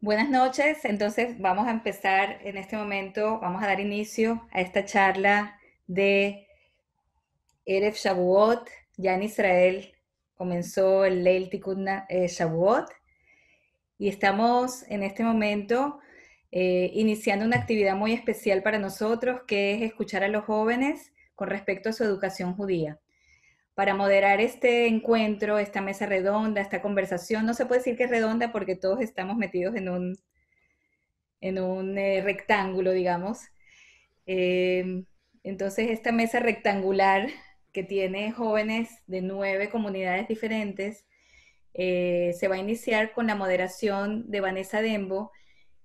Buenas noches, entonces vamos a empezar en este momento, vamos a dar inicio a esta charla de Erev Shavuot. Ya en Israel comenzó el Leil Tikkun Shavuot y estamos en este momento iniciando una actividad muy especial para nosotros, que es escuchar a los jóvenes con respecto a su educación judía. Para moderar este encuentro, esta mesa redonda, esta conversación, no se puede decir que es redonda porque todos estamos metidos en un rectángulo, digamos. Eh, entonces, esta mesa rectangular que tiene jóvenes de 9 comunidades diferentes, se va a iniciar con la moderación de Vanessa Dembo,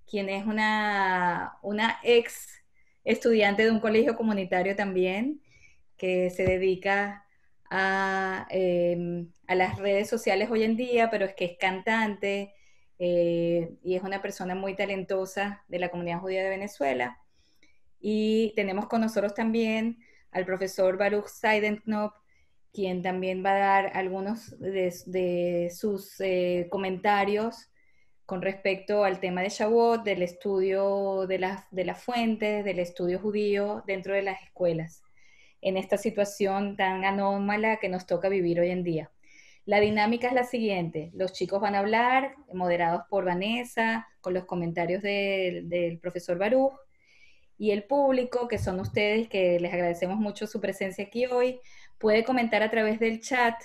quien es una ex estudiante de un colegio comunitario también, que se dedica a las redes sociales hoy en día, pero es que es cantante y es una persona muy talentosa de la comunidad judía de Venezuela. Y tenemos con nosotros también al profesor Baruch Seidenknop, quien también va a dar algunos de sus comentarios con respecto al tema de Shavuot, del estudio de las fuentes, del estudio judío dentro de las escuelas, en esta situación tan anómala que nos toca vivir hoy en día. La dinámica es la siguiente: los chicos van a hablar, moderados por Vanessa, con los comentarios del profesor Baruch, y el público, que son ustedes, que les agradecemos mucho su presencia aquí hoy, puede comentar a través del chat,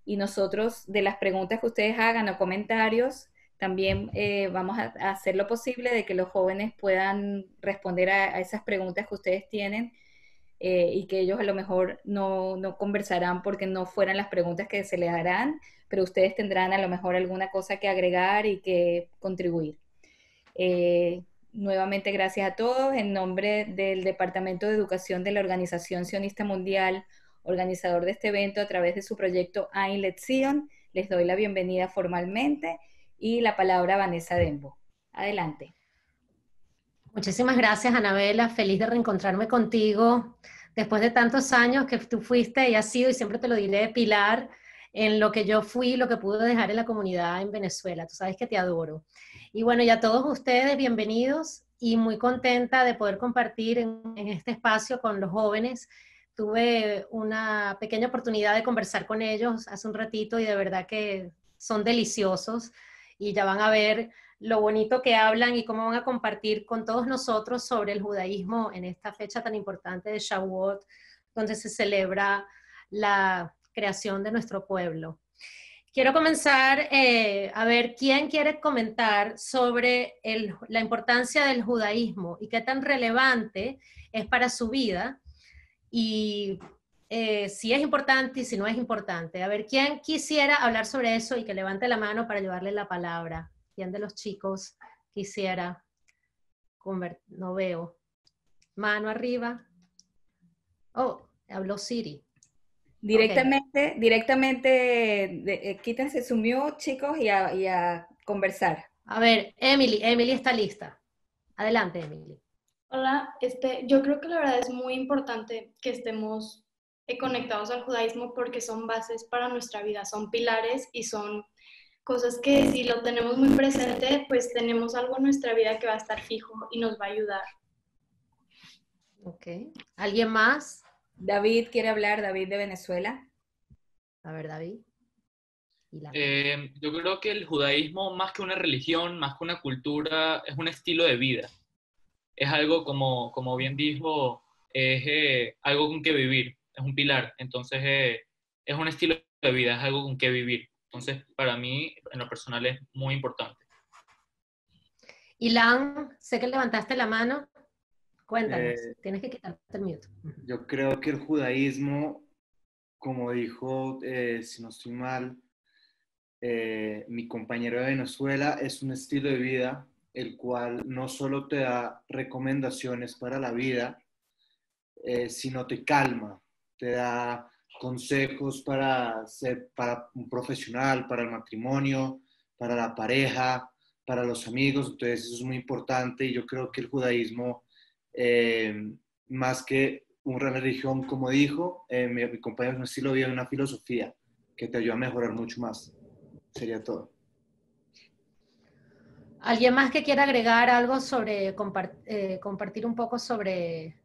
y nosotros, de las preguntas que ustedes hagan o comentarios, también vamos a hacer lo posible de que los jóvenes puedan responder a esas preguntas que ustedes tienen, y que ellos a lo mejor no conversarán porque no fueran las preguntas que se les harán, pero ustedes tendrán a lo mejor alguna cosa que agregar y que contribuir. Nuevamente, gracias a todos. En nombre del Departamento de Educación de la Organización Sionista Mundial, organizador de este evento a través de su proyecto Ein Lezion, les doy la bienvenida formalmente y la palabra a Vanessa Dembo. Adelante. Muchísimas gracias, Anabela. Feliz de reencontrarme contigo después de tantos años que tú fuiste y has sido, y siempre te lo diré, pilar en lo que yo fui, lo que pude dejar en la comunidad en Venezuela. Tú sabes que te adoro. Y bueno, y a todos ustedes, bienvenidos y muy contenta de poder compartir en este espacio con los jóvenes. Tuve una pequeña oportunidad de conversar con ellos hace un ratito y de verdad que son deliciosos y ya van a ver lo bonito que hablan y cómo van a compartir con todos nosotros sobre el judaísmo en esta fecha tan importante de Shavuot, donde se celebra la creación de nuestro pueblo. Quiero comenzar a ver quién quiere comentar sobre la importancia del judaísmo y qué tan relevante es para su vida y si es importante y si no es importante. A ver, ¿quién quisiera hablar sobre eso y que levante la mano para llevarle la palabra? ¿Quién de los chicos quisiera? No veo. Mano arriba. Oh, habló Siri. Ok. Directamente, quítense su mute, chicos, y a conversar. A ver, Emily está lista. Adelante, Emily. Hola, yo creo que la verdad es muy importante que estemos conectados al judaísmo porque son bases para nuestra vida, son pilares y son cosas que si lo tenemos muy presente, pues tenemos algo en nuestra vida que va a estar fijo y nos va a ayudar. Ok. ¿Alguien más? David quiere hablar, David de Venezuela. A ver, David. Yo creo que el judaísmo, más que una religión, más que una cultura, es un estilo de vida. Es algo, como bien dijo, es algo con que vivir, es un pilar. Entonces, es un estilo de vida, es algo con que vivir. Entonces, para mí, en lo personal, es muy importante. Ilan, sé que levantaste la mano. Cuéntanos, Eh, tienes que quitarte el mute. yo creo que el judaísmo, como dijo, si no estoy mal, mi compañero de Venezuela, es un estilo de vida el cual no solo te da recomendaciones para la vida, sino te calma, te da consejos para para un profesional, para el matrimonio, para la pareja, para los amigos. Entonces eso es muy importante y yo creo que el judaísmo, más que una religión, como dijo mi compañero, es un estilo de vida, una filosofía que te ayuda a mejorar mucho más. Sería todo. ¿Alguien más que quiera agregar algo sobre, compartir un poco sobre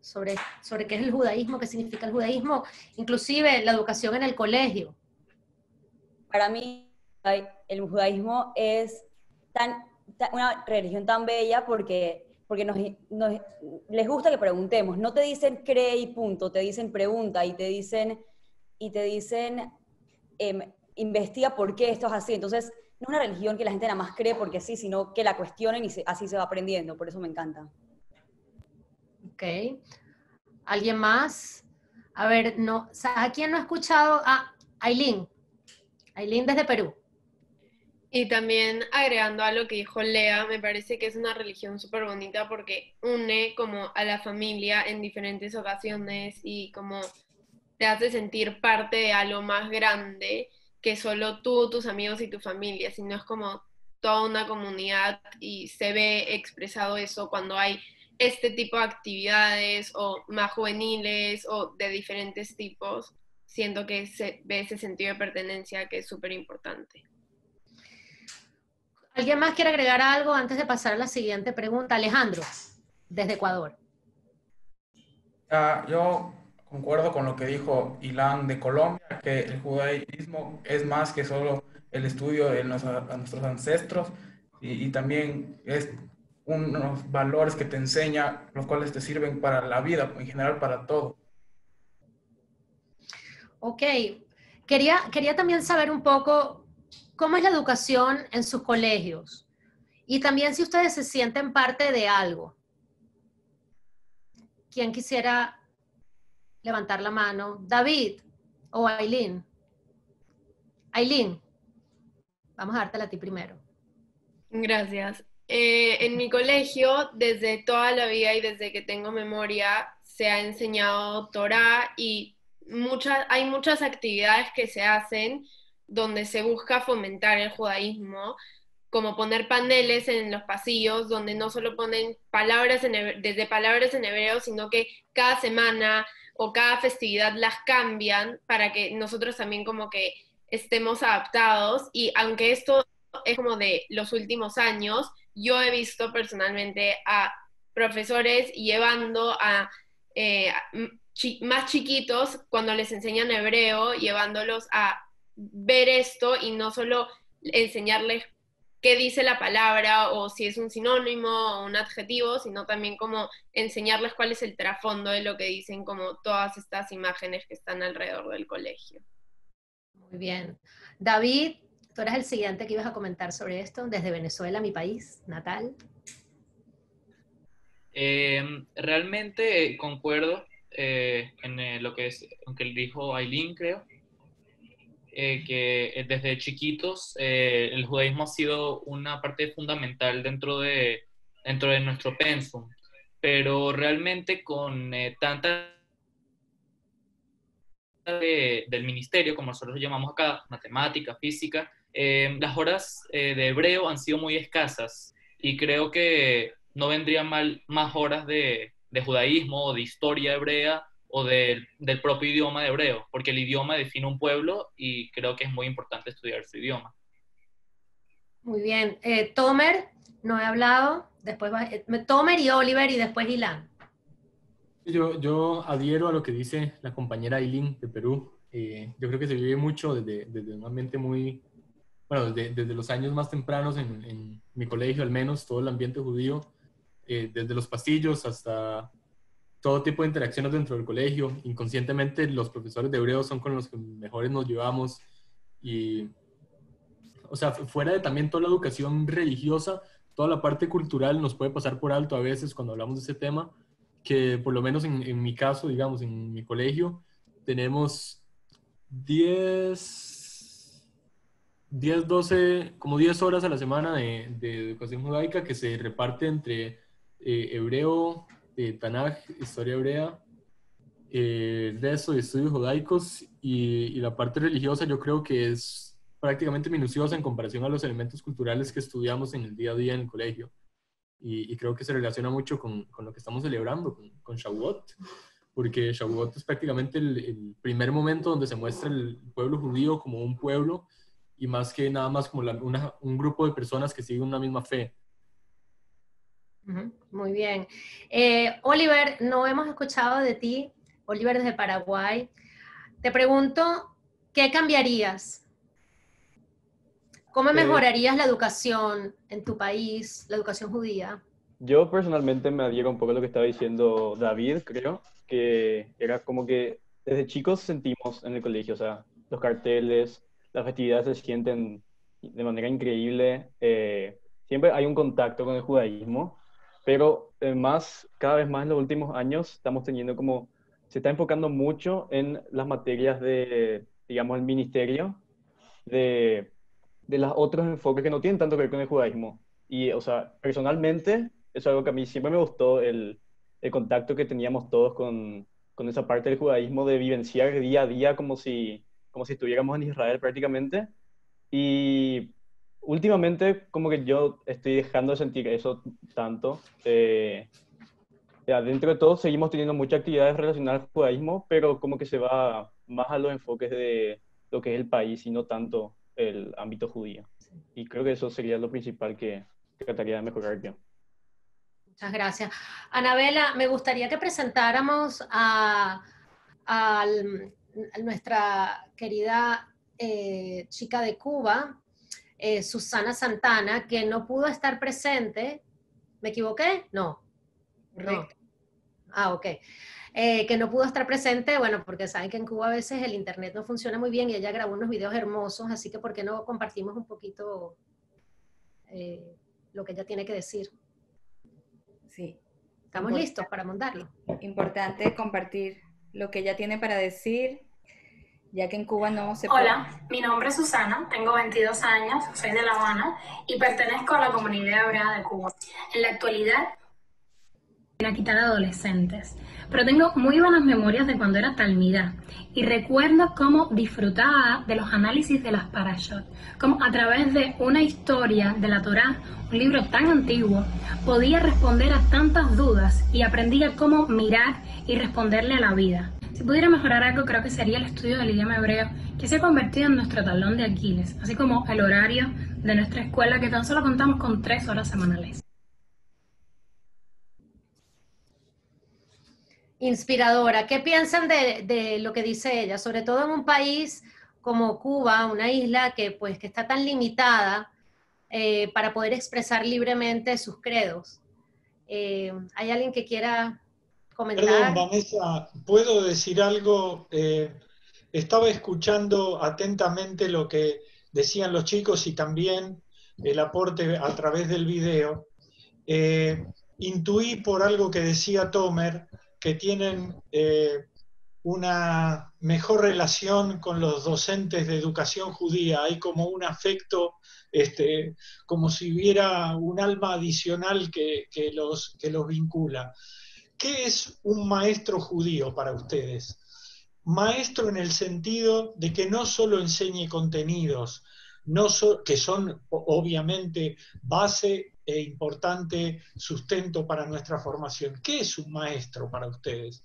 qué es el judaísmo, qué significa el judaísmo, inclusive la educación en el colegio? Para mí, el judaísmo es una religión tan bella porque les gusta que preguntemos. No te dicen cree y punto, te dicen pregunta y te dicen investiga por qué esto es así. Entonces, no es una religión que la gente nada más cree porque sí, sino que la cuestionen y así se va aprendiendo. Por eso me encanta. Ok. ¿Alguien más? A ver, no, ¿a quién no ha escuchado? Ah, Aileen. Aileen desde Perú. Y también agregando a lo que dijo Lea, me parece que es una religión súper bonita porque une como a la familia en diferentes ocasiones y como te hace sentir parte de algo más grande que solo tú, tus amigos y tu familia, sino es como toda una comunidad y se ve expresado eso cuando hay este tipo de actividades o más juveniles o de diferentes tipos. Siento que se ve ese sentido de pertenencia que es súper importante. ¿Alguien más quiere agregar algo antes de pasar a la siguiente pregunta? Alejandro, desde Ecuador. Yo concuerdo con lo que dijo Ilan de Colombia, que el judaísmo es más que solo el estudio de nuestros ancestros y también es unos valores que te enseña, los cuales te sirven para la vida, en general para todo. Ok, quería también saber un poco cómo es la educación en sus colegios y también si ustedes se sienten parte de algo. ¿Quién quisiera levantar la mano? David o Aileen. Aileen, vamos a dártela a ti primero. Gracias. En mi colegio, desde toda la vida y desde que tengo memoria, se ha enseñado Torá y hay muchas actividades que se hacen donde se busca fomentar el judaísmo, como poner paneles en los pasillos donde no solo ponen desde palabras en hebreo, sino que cada semana o cada festividad las cambian para que nosotros también como que estemos adaptados. Y aunque esto es como de los últimos años, yo he visto personalmente a profesores llevando a más chiquitos cuando les enseñan hebreo, llevándolos a ver esto y no solo enseñarles qué dice la palabra o si es un sinónimo o un adjetivo, sino también como enseñarles cuál es el trasfondo de lo que dicen como todas estas imágenes que están alrededor del colegio. Muy bien. David, tú eres el siguiente que ibas a comentar sobre esto, desde Venezuela, mi país natal. Realmente concuerdo en lo que dijo Aileen, creo. Que desde chiquitos el judaísmo ha sido una parte fundamental dentro de nuestro pensum, pero realmente con tanta del ministerio, como nosotros lo llamamos acá, matemática, física, las horas de hebreo han sido muy escasas y creo que no vendrían mal más horas de judaísmo o de historia hebrea o del propio idioma de hebreo, porque el idioma define un pueblo y creo que es muy importante estudiar su idioma. Muy bien. Tomer, no he hablado, después Tomer y Oliver y después Ilan. Yo adhiero a lo que dice la compañera Aileen de Perú. Yo creo que se vive mucho desde un ambiente muy, bueno, desde los años más tempranos en mi colegio, al menos, todo el ambiente judío, desde los pasillos hasta todo tipo de interacciones dentro del colegio. Inconscientemente, los profesores de hebreo son con los que mejores nos llevamos. Y, o sea, fuera de también toda la educación religiosa, toda la parte cultural nos puede pasar por alto a veces cuando hablamos de ese tema, que por lo menos en mi caso, digamos, en mi colegio, tenemos 10 horas a la semana de educación judaica que se reparte entre hebreo, Tanaj, historia hebrea, resto de estudios judaicos y la parte religiosa yo creo que es prácticamente minuciosa en comparación a los elementos culturales que estudiamos en el día a día en el colegio. Y creo que se relaciona mucho con lo que estamos celebrando, con Shavuot, porque Shavuot es prácticamente el primer momento donde se muestra el pueblo judío como un pueblo y más que nada más como un grupo de personas que siguen una misma fe. Muy bien. Oliver, no hemos escuchado de ti. Oliver desde Paraguay. Te pregunto, ¿qué cambiarías? ¿Cómo mejorarías la educación en tu país, la educación judía? Yo personalmente me adhiero un poco a lo que estaba diciendo David, creo, que era como que desde chicos sentimos en el colegio, o sea, los carteles, las festividades se sienten de manera increíble. Siempre hay un contacto con el judaísmo, pero cada vez más en los últimos años estamos teniendo como, se está enfocando mucho en las materias de, digamos, el ministerio, de los otros enfoques que no tienen tanto que ver con el judaísmo. Y, o sea, personalmente, es algo que a mí siempre me gustó, el contacto que teníamos todos con esa parte del judaísmo, de vivenciar día a día como si estuviéramos en Israel prácticamente. Y últimamente, como que yo estoy dejando de sentir eso tanto. Dentro de todo, seguimos teniendo muchas actividades relacionadas al judaísmo, pero como que se va más a los enfoques de lo que es el país y no tanto el ámbito judío. Y creo que eso sería lo principal que trataría de mejorar yo. Muchas gracias. Anabela, me gustaría que presentáramos a nuestra querida chica de Cuba, Susana Santana, que no pudo estar presente. ¿Me equivoqué? No. Correcto. Ah, ok. Que no pudo estar presente, bueno, porque saben que en Cuba a veces el internet no funciona muy bien y ella grabó unos videos hermosos, así que ¿por qué no compartimos un poquito lo que ella tiene que decir? Sí. ¿Estamos listos para mandarlo? Importante compartir lo que ella tiene para decir, ya que en Cuba no se puede. Hola, mi nombre es Susana, tengo 22 años, soy de La Habana y pertenezco a la comunidad hebrea de Cuba. En la actualidad, a quitar adolescentes, pero tengo muy buenas memorias de cuando era talmidá y recuerdo cómo disfrutaba de los análisis de las parashot, cómo a través de una historia de la Torá, un libro tan antiguo, podía responder a tantas dudas y aprendía cómo mirar y responderle a la vida. Si pudiera mejorar algo, creo que sería el estudio del idioma hebreo, que se ha convertido en nuestro talón de Aquiles, así como el horario de nuestra escuela, que tan solo contamos con 3 horas semanales. Inspiradora. ¿Qué piensan de lo que dice ella? Sobre todo en un país como Cuba, una isla que está tan limitada para poder expresar libremente sus credos. ¿Hay alguien que quiera comentar? Perdón, Vanessa, ¿puedo decir algo? Estaba escuchando atentamente lo que decían los chicos y también el aporte a través del video. Intuí por algo que decía Tomer que tienen una mejor relación con los docentes de educación judía. Hay como un afecto, como si hubiera un alma adicional que los vincula. ¿Qué es un maestro judío para ustedes? Maestro en el sentido de que no solo enseñe contenidos, que son obviamente base e importante sustento para nuestra formación. ¿Qué es un maestro para ustedes?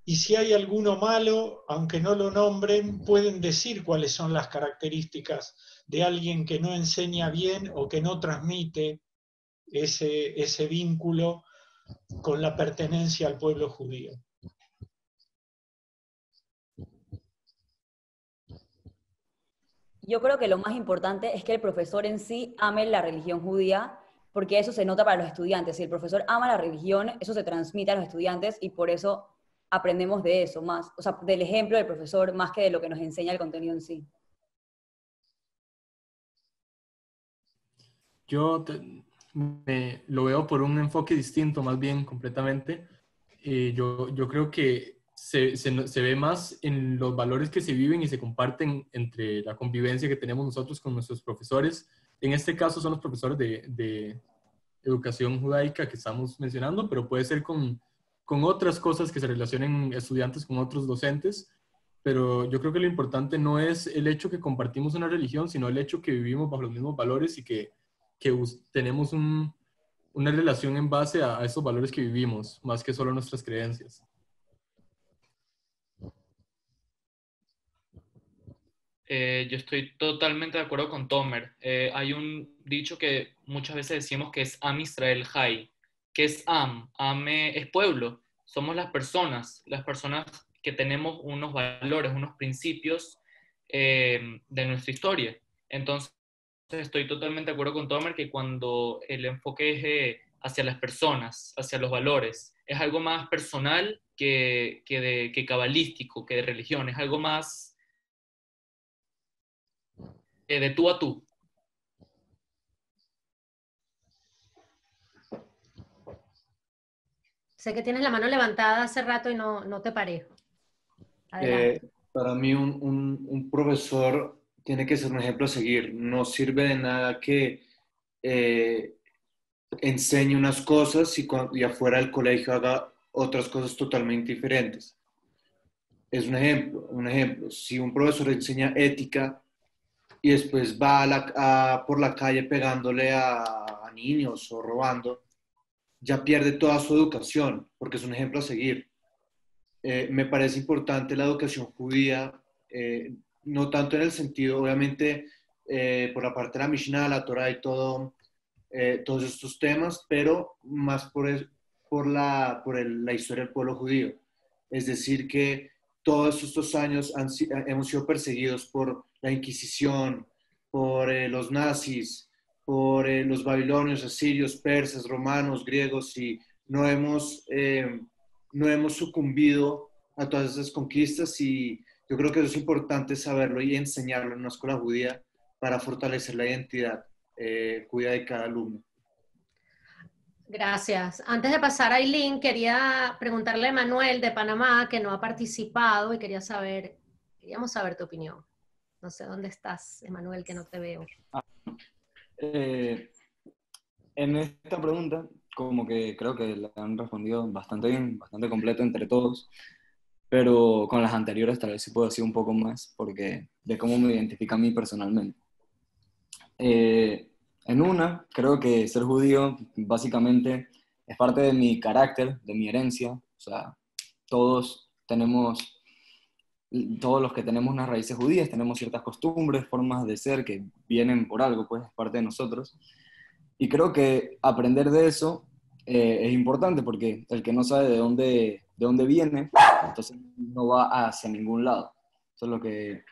Y si hay alguno malo, aunque no lo nombren, pueden decir cuáles son las características de alguien que no enseña bien o que no transmite ese vínculo con la pertenencia al pueblo judío. Yo creo que lo más importante es que el profesor en sí ame la religión judía, porque eso se nota para los estudiantes. Si el profesor ama la religión, eso se transmite a los estudiantes y por eso aprendemos de eso más, o sea, del ejemplo del profesor más que de lo que nos enseña el contenido en sí. Yo lo veo por un enfoque distinto, más bien completamente. Yo creo que se ve más en los valores que se viven y se comparten entre la convivencia que tenemos nosotros con nuestros profesores. En este caso son los profesores de educación judaica que estamos mencionando, pero puede ser con otras cosas que se relacionen estudiantes con otros docentes. Pero yo creo que lo importante no es el hecho que compartimos una religión, sino el hecho que vivimos bajo los mismos valores y que tenemos una relación en base a esos valores que vivimos, más que solo nuestras creencias. Yo estoy totalmente de acuerdo con Tomer. Hay un dicho que muchas veces decimos que es Am Israel Jai. ¿Qué es Am? Am es pueblo. Somos las personas que tenemos unos valores, unos principios de nuestra historia. Entonces, estoy totalmente de acuerdo con Tomer que cuando el enfoque es hacia las personas, hacia los valores, es algo más personal que cabalístico, que de religión, es algo más de tú a tú. Sé que tienes la mano levantada hace rato y no te paré. Adelante. Para mí un profesor tiene que ser un ejemplo a seguir. No sirve de nada que enseñe unas cosas y afuera del colegio haga otras cosas totalmente diferentes. Es un ejemplo, un ejemplo. Si un profesor enseña ética y después va por la calle pegándole a niños o robando, ya pierde toda su educación, porque es un ejemplo a seguir. Me parece importante la educación judía, no tanto en el sentido, obviamente, por la parte de la Mishnah, la Torah y todos estos temas, pero más por la historia del pueblo judío. Es decir, que todos estos años hemos sido perseguidos por la Inquisición, por los nazis, por los babilonios, asirios, persas, romanos, griegos, y no hemos sucumbido a todas esas conquistas, y yo creo que eso es importante saberlo y enseñarlo en una escuela judía para fortalecer la identidad judía de cada alumno. Gracias. Antes de pasar a Aileen, quería preguntarle a Manuel de Panamá, que no ha participado, y queríamos saber tu opinión. No sé dónde estás, Emanuel, que no te veo. En esta pregunta, como que creo que la han respondido bastante bien, bastante completo entre todos, pero con las anteriores tal vez sí puedo decir un poco más, porque de cómo me identifica a mí personalmente. En una, creo que ser judío básicamente es parte de mi carácter, de mi herencia. O sea, todos los que tenemos unas raíces judías, tenemos ciertas costumbres, formas de ser que vienen por algo, pues es parte de nosotros. Y creo que aprender de eso es importante, porque el que no sabe de dónde viene, entonces no va hacia ningún lado. Eso es lo que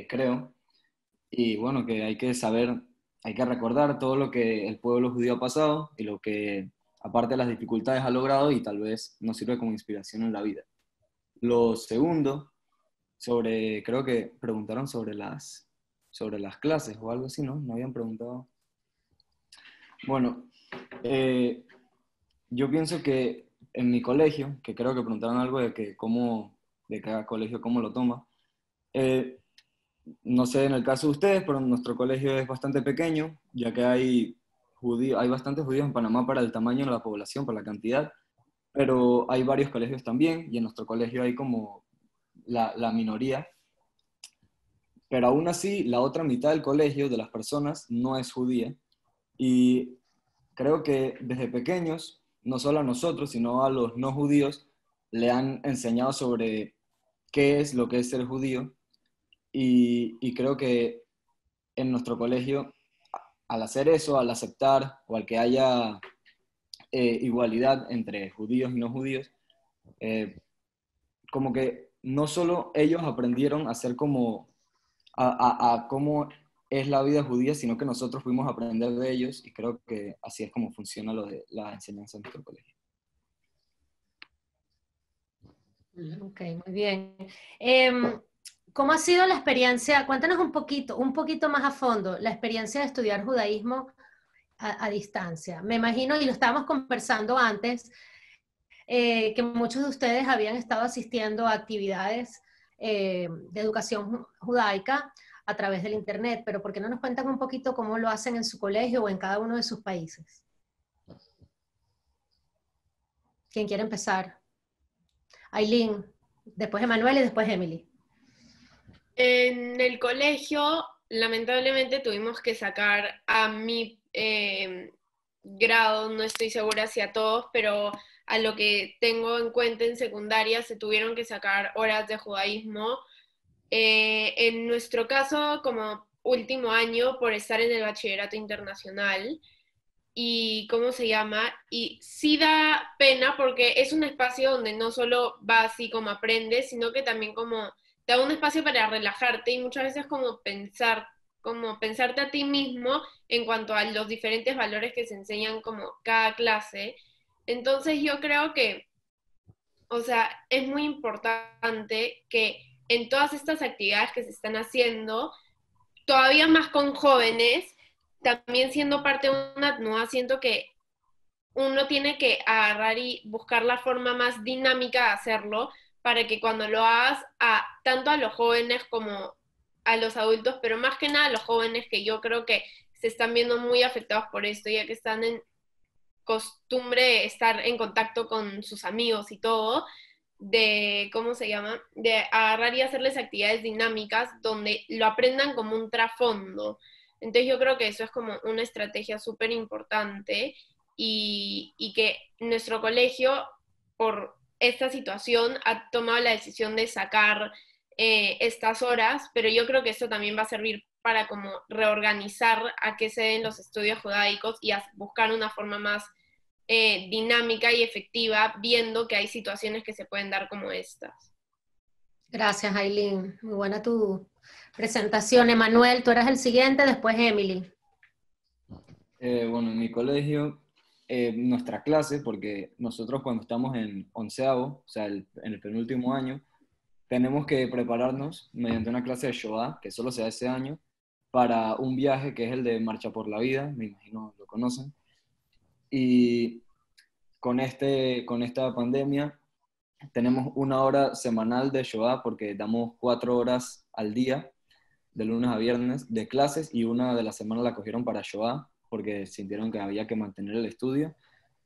creo. Y bueno, que hay que saber, hay que recordar todo lo que el pueblo judío ha pasado y lo que, aparte de las dificultades, ha logrado, y tal vez nos sirve como inspiración en la vida. Lo segundo, creo que preguntaron sobre las clases o algo así, ¿no? No habían preguntado. Bueno, yo pienso que en mi colegio, que creo que preguntaron algo de cada colegio cómo lo toma, no sé en el caso de ustedes, pero nuestro colegio es bastante pequeño, ya que hay bastantes judíos en Panamá para el tamaño de la población, para la cantidad, pero hay varios colegios también, y en nuestro colegio hay como la minoría. Pero aún así, la otra mitad del colegio, de las personas, no es judía. Y creo que desde pequeños, no solo a nosotros, sino a los no judíos, le han enseñado sobre qué es lo que es ser judío. Y creo que en nuestro colegio, al hacer eso, al aceptar o al que haya igualdad entre judíos y no judíos, como que no solo ellos aprendieron a ser como a cómo es la vida judía, sino que nosotros fuimos a aprender de ellos, y creo que así es como funciona lo de la enseñanza en nuestro colegio. Ok, muy bien. ¿Cómo ha sido la experiencia? Cuéntanos un poquito más a fondo, la experiencia de estudiar judaísmo a distancia. Me imagino, y lo estábamos conversando antes, que muchos de ustedes habían estado asistiendo a actividades de educación judaica a través del internet, pero ¿por qué no nos cuentan un poquito cómo lo hacen en su colegio o en cada uno de sus países? ¿Quién quiere empezar? Aileen, después Emanuel y después Emily. En el colegio, lamentablemente tuvimos que sacar a mi grado, no estoy segura si a todos, pero a lo que tengo en cuenta en secundaria se tuvieron que sacar horas de judaísmo En nuestro caso, como último año, por estar en el bachillerato internacional, y ¿cómo se llama? Y sí da pena porque es un espacio donde no solo vas y como aprendes, sino que también como te da un espacio para relajarte y muchas veces como pensarte a ti mismo en cuanto a los diferentes valores que se enseñan como cada clase. Entonces yo creo que, o sea, es muy importante que en todas estas actividades que se están haciendo, todavía más con jóvenes, también siendo parte de una TNUA, siento que uno tiene que agarrar y buscar la forma más dinámica de hacerlo para que cuando lo hagas tanto a los jóvenes como a los adultos, pero más que nada a los jóvenes, que yo creo que se están viendo muy afectados por esto, ya que están en costumbre de estar en contacto con sus amigos y todo, de, ¿cómo se llama? De agarrar y hacerles actividades dinámicas donde lo aprendan como un trasfondo. Entonces yo creo que eso es como una estrategia súper importante y que nuestro colegio, por esta situación, ha tomado la decisión de sacar estas horas, pero yo creo que esto también va a servir para como reorganizar a qué se den los estudios judaicos y buscar una forma más dinámica y efectiva, viendo que hay situaciones que se pueden dar como estas. Gracias, Aileen. Muy buena tu presentación. Emanuel, tú eras el siguiente, después Emily. Bueno, en mi colegio, nuestra clase, porque nosotros cuando estamos en onceavo, o sea, en el penúltimo año, tenemos que prepararnos mediante una clase de Shoah, que solo se da ese año, para un viaje que es el de Marcha por la Vida, me imagino lo conocen. Y con esta pandemia tenemos una hora semanal de Shoah porque damos 4 horas al día, de lunes a viernes, de clases, y una de la semana la cogieron para Shoah porque sintieron que había que mantener el estudio.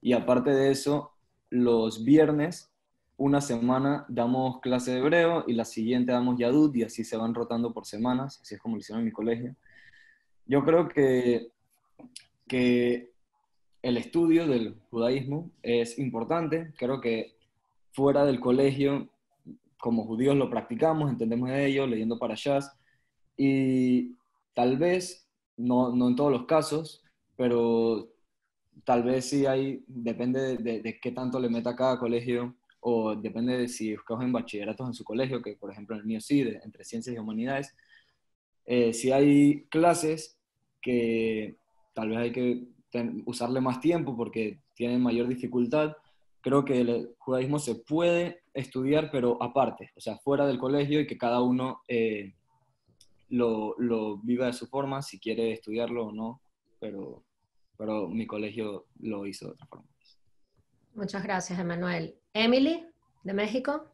Y aparte de eso, los viernes, una semana damos clase de hebreo y la siguiente damos Yadut, y así se van rotando por semanas, así es como lo hicieron en mi colegio. Yo creo que el estudio del judaísmo es importante. Creo que fuera del colegio, como judíos lo practicamos, entendemos de ello, leyendo parashás, y tal vez, no en todos los casos, pero tal vez sí hay, depende de qué tanto le meta cada colegio, o depende de si escogen bachilleratos en su colegio, que por ejemplo en el mío sí, entre ciencias y humanidades. Si hay clases que tal vez hay que usarle más tiempo porque tienen mayor dificultad, creo que el judaísmo se puede estudiar, pero aparte, o sea, fuera del colegio, y que cada uno lo viva de su forma, si quiere estudiarlo o no, pero mi colegio lo hizo de otra forma. Muchas gracias, Emanuel. Emily, de México.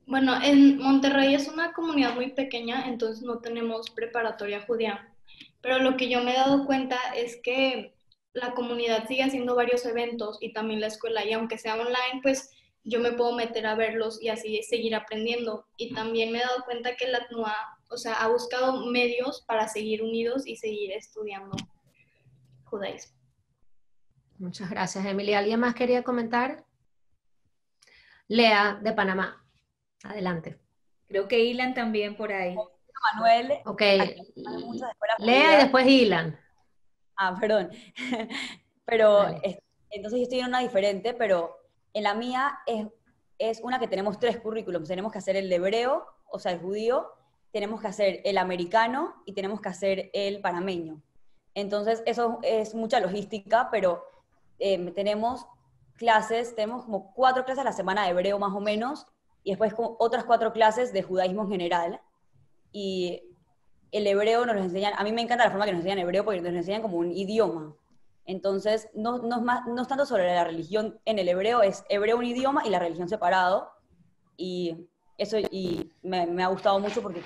Bueno, en Monterrey es una comunidad muy pequeña, entonces no tenemos preparatoria judía. Pero lo que yo me he dado cuenta es que la comunidad sigue haciendo varios eventos y también la escuela, y aunque sea online, pues yo me puedo meter a verlos y así seguir aprendiendo. Y también me he dado cuenta que la TNUA, o sea, ha buscado medios para seguir unidos y seguir estudiando judaísmo. Muchas gracias, Emily. ¿Alguien más quería comentar? Lea, de Panamá. Adelante. Creo que Ilan también por ahí. Manuel. Ok. Lea y después Ilan. Ah, perdón. Pero entonces yo estoy en una diferente, pero en la mía es una que tenemos 3 currículums. Tenemos que hacer el de hebreo, o sea, el judío, tenemos que hacer el americano y tenemos que hacer el panameño. Entonces eso es mucha logística, pero tenemos como 4 clases a la semana de hebreo más o menos, y después como otras 4 clases de judaísmo en general. Y el hebreo nos lo enseñan, a mí me encanta la forma que nos enseñan hebreo porque nos lo enseñan como un idioma. Entonces, no es tanto sobre la religión en el hebreo, es hebreo un idioma y la religión separado. Y eso me ha gustado mucho porque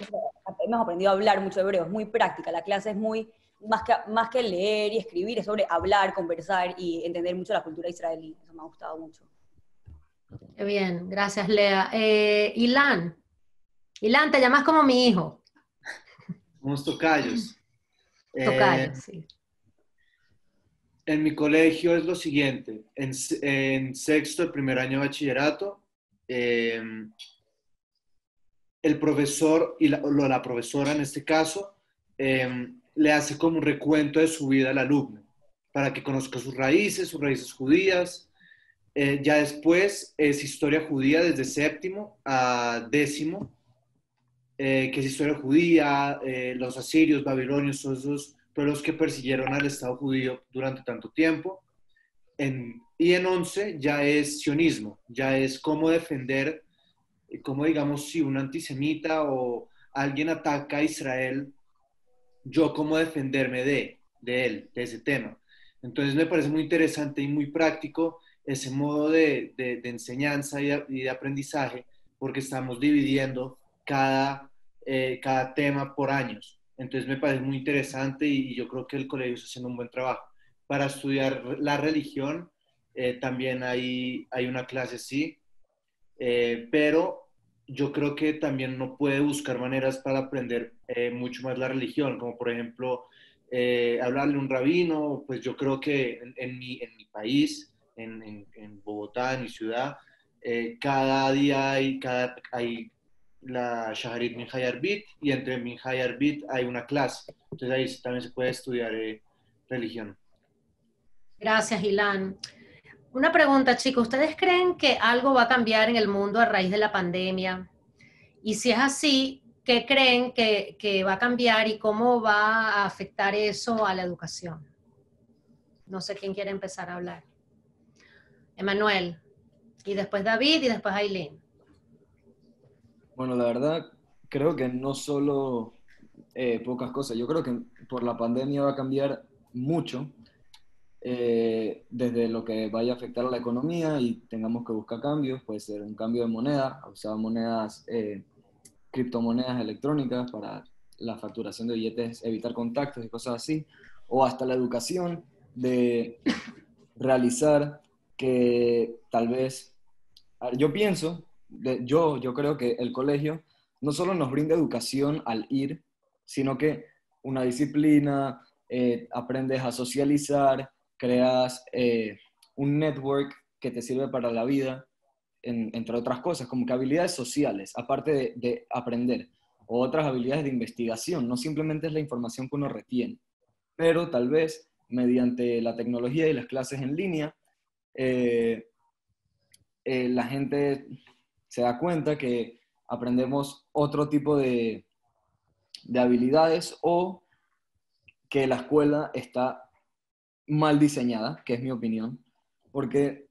hemos aprendido a hablar mucho hebreo, es muy práctica, la clase es muy, más que leer y escribir, es sobre hablar, conversar y entender mucho la cultura israelí. Eso me ha gustado mucho. Qué bien, gracias, Lea. Ilan, te llamas como mi hijo. Unos tocayos. Tocayos, sí. En mi colegio es lo siguiente. En sexto, el primer año de bachillerato, el profesor y la profesora en este caso le hace como un recuento de su vida al alumno para que conozca sus raíces judías. Ya después es historia judía desde séptimo a décimo, que es historia judía, los asirios, babilonios, todos esos pueblos que persiguieron al Estado judío durante tanto tiempo. Y en 11 ya es sionismo, ya es cómo defender, cómo digamos si un antisemita o alguien ataca a Israel, yo cómo defenderme de él, de ese tema. Entonces me parece muy interesante y muy práctico ese modo de enseñanza y de aprendizaje, porque estamos dividiendo cada tema por años. Entonces me parece muy interesante y yo creo que el colegio está haciendo un buen trabajo. Para estudiar la religión también hay una clase, sí, pero yo creo que también uno puede buscar maneras para aprender mucho más la religión, como por ejemplo hablarle a un rabino. Pues yo creo que en mi país, en Bogotá, en mi ciudad, cada día hay la Shaharit Minhaj Arbit, y entre Minhaj y Arbit hay una clase. Entonces ahí también se puede estudiar religión. Gracias, Ilan. Una pregunta, chicos. ¿Ustedes creen que algo va a cambiar en el mundo a raíz de la pandemia? Y si es así, ¿qué creen que va a cambiar y cómo va a afectar eso a la educación? No sé quién quiere empezar a hablar. Emanuel, y después David, y después Ailén. Bueno, la verdad, creo que no solo pocas cosas. Yo creo que por la pandemia va a cambiar mucho, desde lo que vaya a afectar a la economía y tengamos que buscar cambios. Puede ser un cambio de moneda, usar monedas, criptomonedas electrónicas para la facturación de billetes, evitar contactos y cosas así, o hasta la educación, de realizar que tal vez, yo pienso, yo creo que el colegio no solo nos brinda educación al ir, sino que una disciplina, aprendes a socializar, creas un network que te sirve para la vida, entre otras cosas, como que habilidades sociales, aparte de aprender, o otras habilidades de investigación. No simplemente es la información que uno retiene, pero tal vez mediante la tecnología y las clases en línea, la gente se da cuenta que aprendemos otro tipo de habilidades, o que la escuela está mal diseñada, que es mi opinión, porque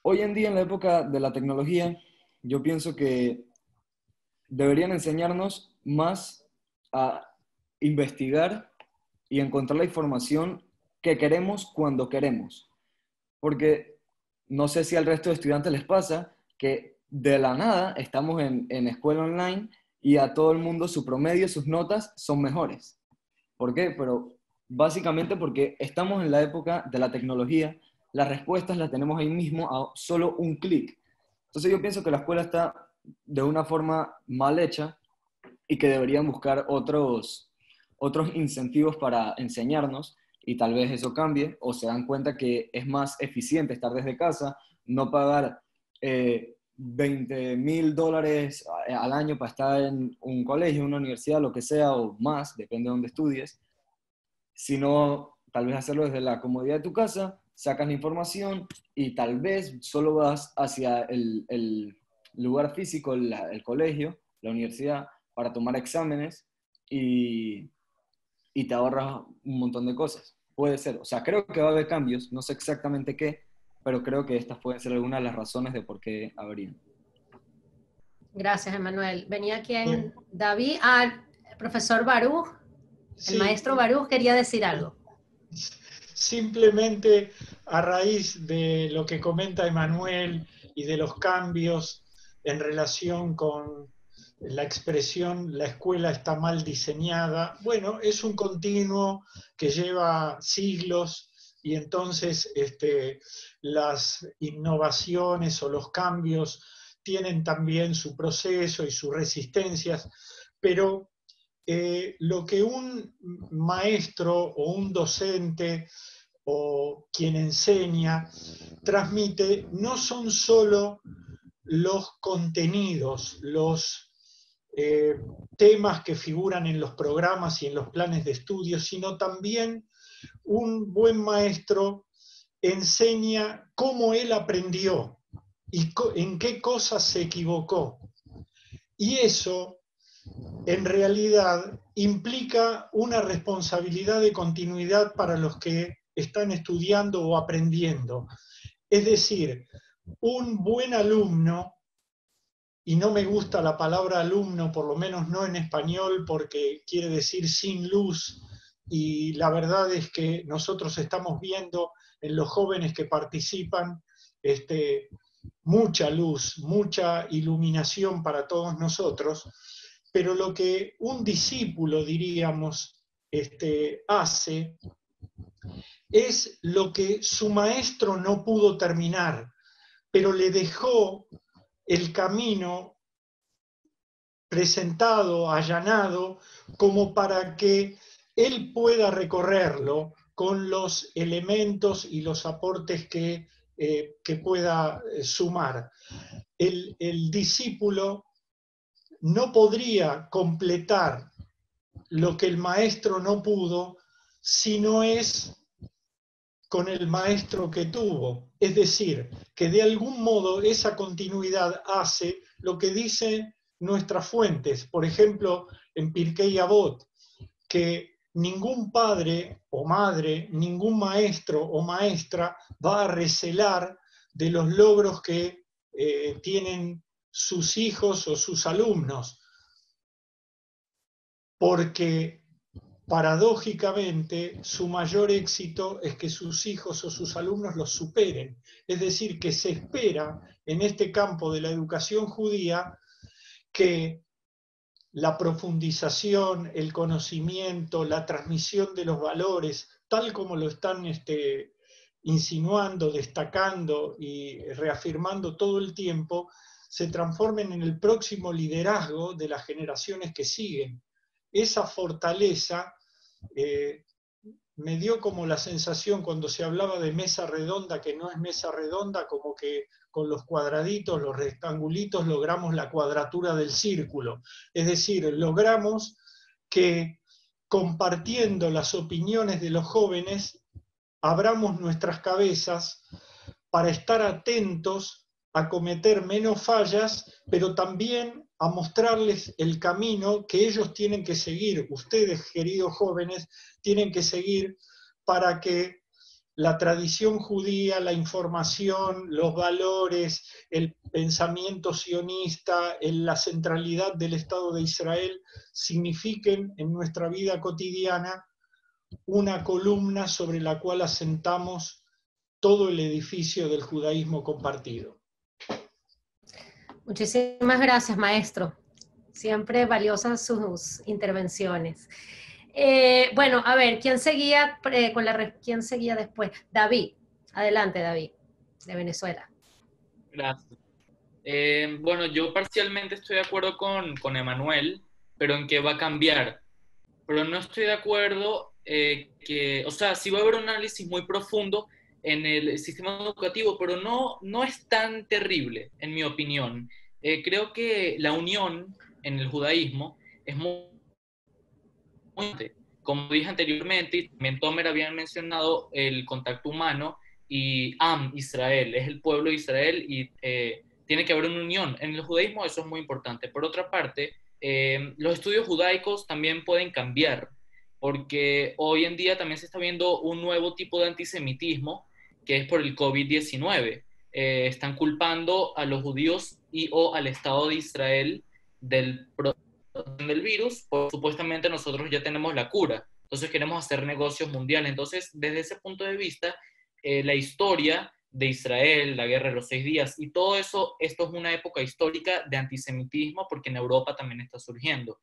hoy en día, en la época de la tecnología, yo pienso que deberían enseñarnos más a investigar y encontrar la información que queremos cuando queremos. Porque no sé si al resto de estudiantes les pasa que de la nada estamos en escuela online y a todo el mundo su promedio, sus notas son mejores. ¿Por qué? Pero básicamente porque estamos en la época de la tecnología, las respuestas las tenemos ahí mismo a solo un clic. Entonces yo pienso que la escuela está de una forma mal hecha y que deberían buscar otros incentivos para enseñarnos, y tal vez eso cambie, o se dan cuenta que es más eficiente estar desde casa, no pagar $20,000 al año para estar en un colegio, una universidad, lo que sea, o más, depende de dónde estudies, sino tal vez hacerlo desde la comodidad de tu casa, sacas la información y tal vez solo vas hacia el lugar físico, el colegio, la universidad, para tomar exámenes y te ahorras un montón de cosas. Puede ser, o sea, creo que va a haber cambios, no sé exactamente qué, pero creo que estas pueden ser algunas de las razones de por qué habrían. Gracias, Emanuel. Venía quien, David, el profesor Baruch, el maestro Baruch quería decir algo. Simplemente a raíz de lo que comenta Emanuel y de los cambios en relación con la expresión "la escuela está mal diseñada", bueno, es un continuo que lleva siglos, y entonces las innovaciones o los cambios tienen también su proceso y sus resistencias, pero lo que un maestro o un docente o quien enseña transmite no son solo los contenidos, temas que figuran en los programas y en los planes de estudio, sino también un buen maestro enseña cómo él aprendió y en qué cosas se equivocó. Y eso, en realidad, implica una responsabilidad de continuidad para los que están estudiando o aprendiendo. Es decir, un buen alumno, y no me gusta la palabra alumno, por lo menos no en español, porque quiere decir sin luz, y la verdad es que nosotros estamos viendo en los jóvenes que participan mucha luz, mucha iluminación para todos nosotros, pero lo que un discípulo, diríamos, hace es lo que su maestro no pudo terminar, pero le dejó el camino presentado, allanado, como para que él pueda recorrerlo con los elementos y los aportes que pueda sumar. El discípulo no podría completar lo que el maestro no pudo si no es con el maestro que tuvo. Es decir, que de algún modo esa continuidad hace lo que dicen nuestras fuentes. Por ejemplo, en Pirkei Avot, que ningún padre o madre, ningún maestro o maestra va a recelar de los logros que tienen sus hijos o sus alumnos, porque paradójicamente su mayor éxito es que sus hijos o sus alumnos los superen. Es decir, que se espera en este campo de la educación judía que la profundización, el conocimiento, la transmisión de los valores, tal como lo están insinuando, destacando y reafirmando todo el tiempo, se transformen en el próximo liderazgo de las generaciones que siguen. Esa fortaleza me dio como la sensación cuando se hablaba de mesa redonda, que no es mesa redonda, como que con los cuadraditos, los rectangulitos, logramos la cuadratura del círculo. Es decir, logramos que compartiendo las opiniones de los jóvenes, abramos nuestras cabezas para estar atentos a cometer menos fallas, pero también a mostrarles el camino que ellos tienen que seguir, ustedes, queridos jóvenes, tienen que seguir para que la tradición judía, la información, los valores, el pensamiento sionista, la centralidad del Estado de Israel signifiquen en nuestra vida cotidiana una columna sobre la cual asentamos todo el edificio del judaísmo compartido. Muchísimas gracias, maestro. Siempre valiosas sus intervenciones. Bueno, a ver, ¿quién seguía quién seguía después? David. Adelante, David, de Venezuela. Gracias. Bueno, yo parcialmente estoy de acuerdo con Emanuel, pero en que va a cambiar. Pero no estoy de acuerdo o sea, sí va a haber un análisis muy profundo en el sistema educativo, pero no es tan terrible, en mi opinión. Creo que la unión en el judaísmo es muy importante. Como dije anteriormente, y también Tomer había mencionado el contacto humano, y Israel, es el pueblo de Israel, y tiene que haber una unión. En el judaísmo eso es muy importante. Por otra parte, los estudios judaicos también pueden cambiar, porque hoy en día también se está viendo un nuevo tipo de antisemitismo, que es por el COVID-19. Están culpando a los judíos o al Estado de Israel del virus, pues supuestamente nosotros ya tenemos la cura, entonces queremos hacer negocios mundiales. Entonces, desde ese punto de vista, la historia de Israel, la guerra de los 6 días y todo eso, esto es una época histórica de antisemitismo porque en Europa también está surgiendo.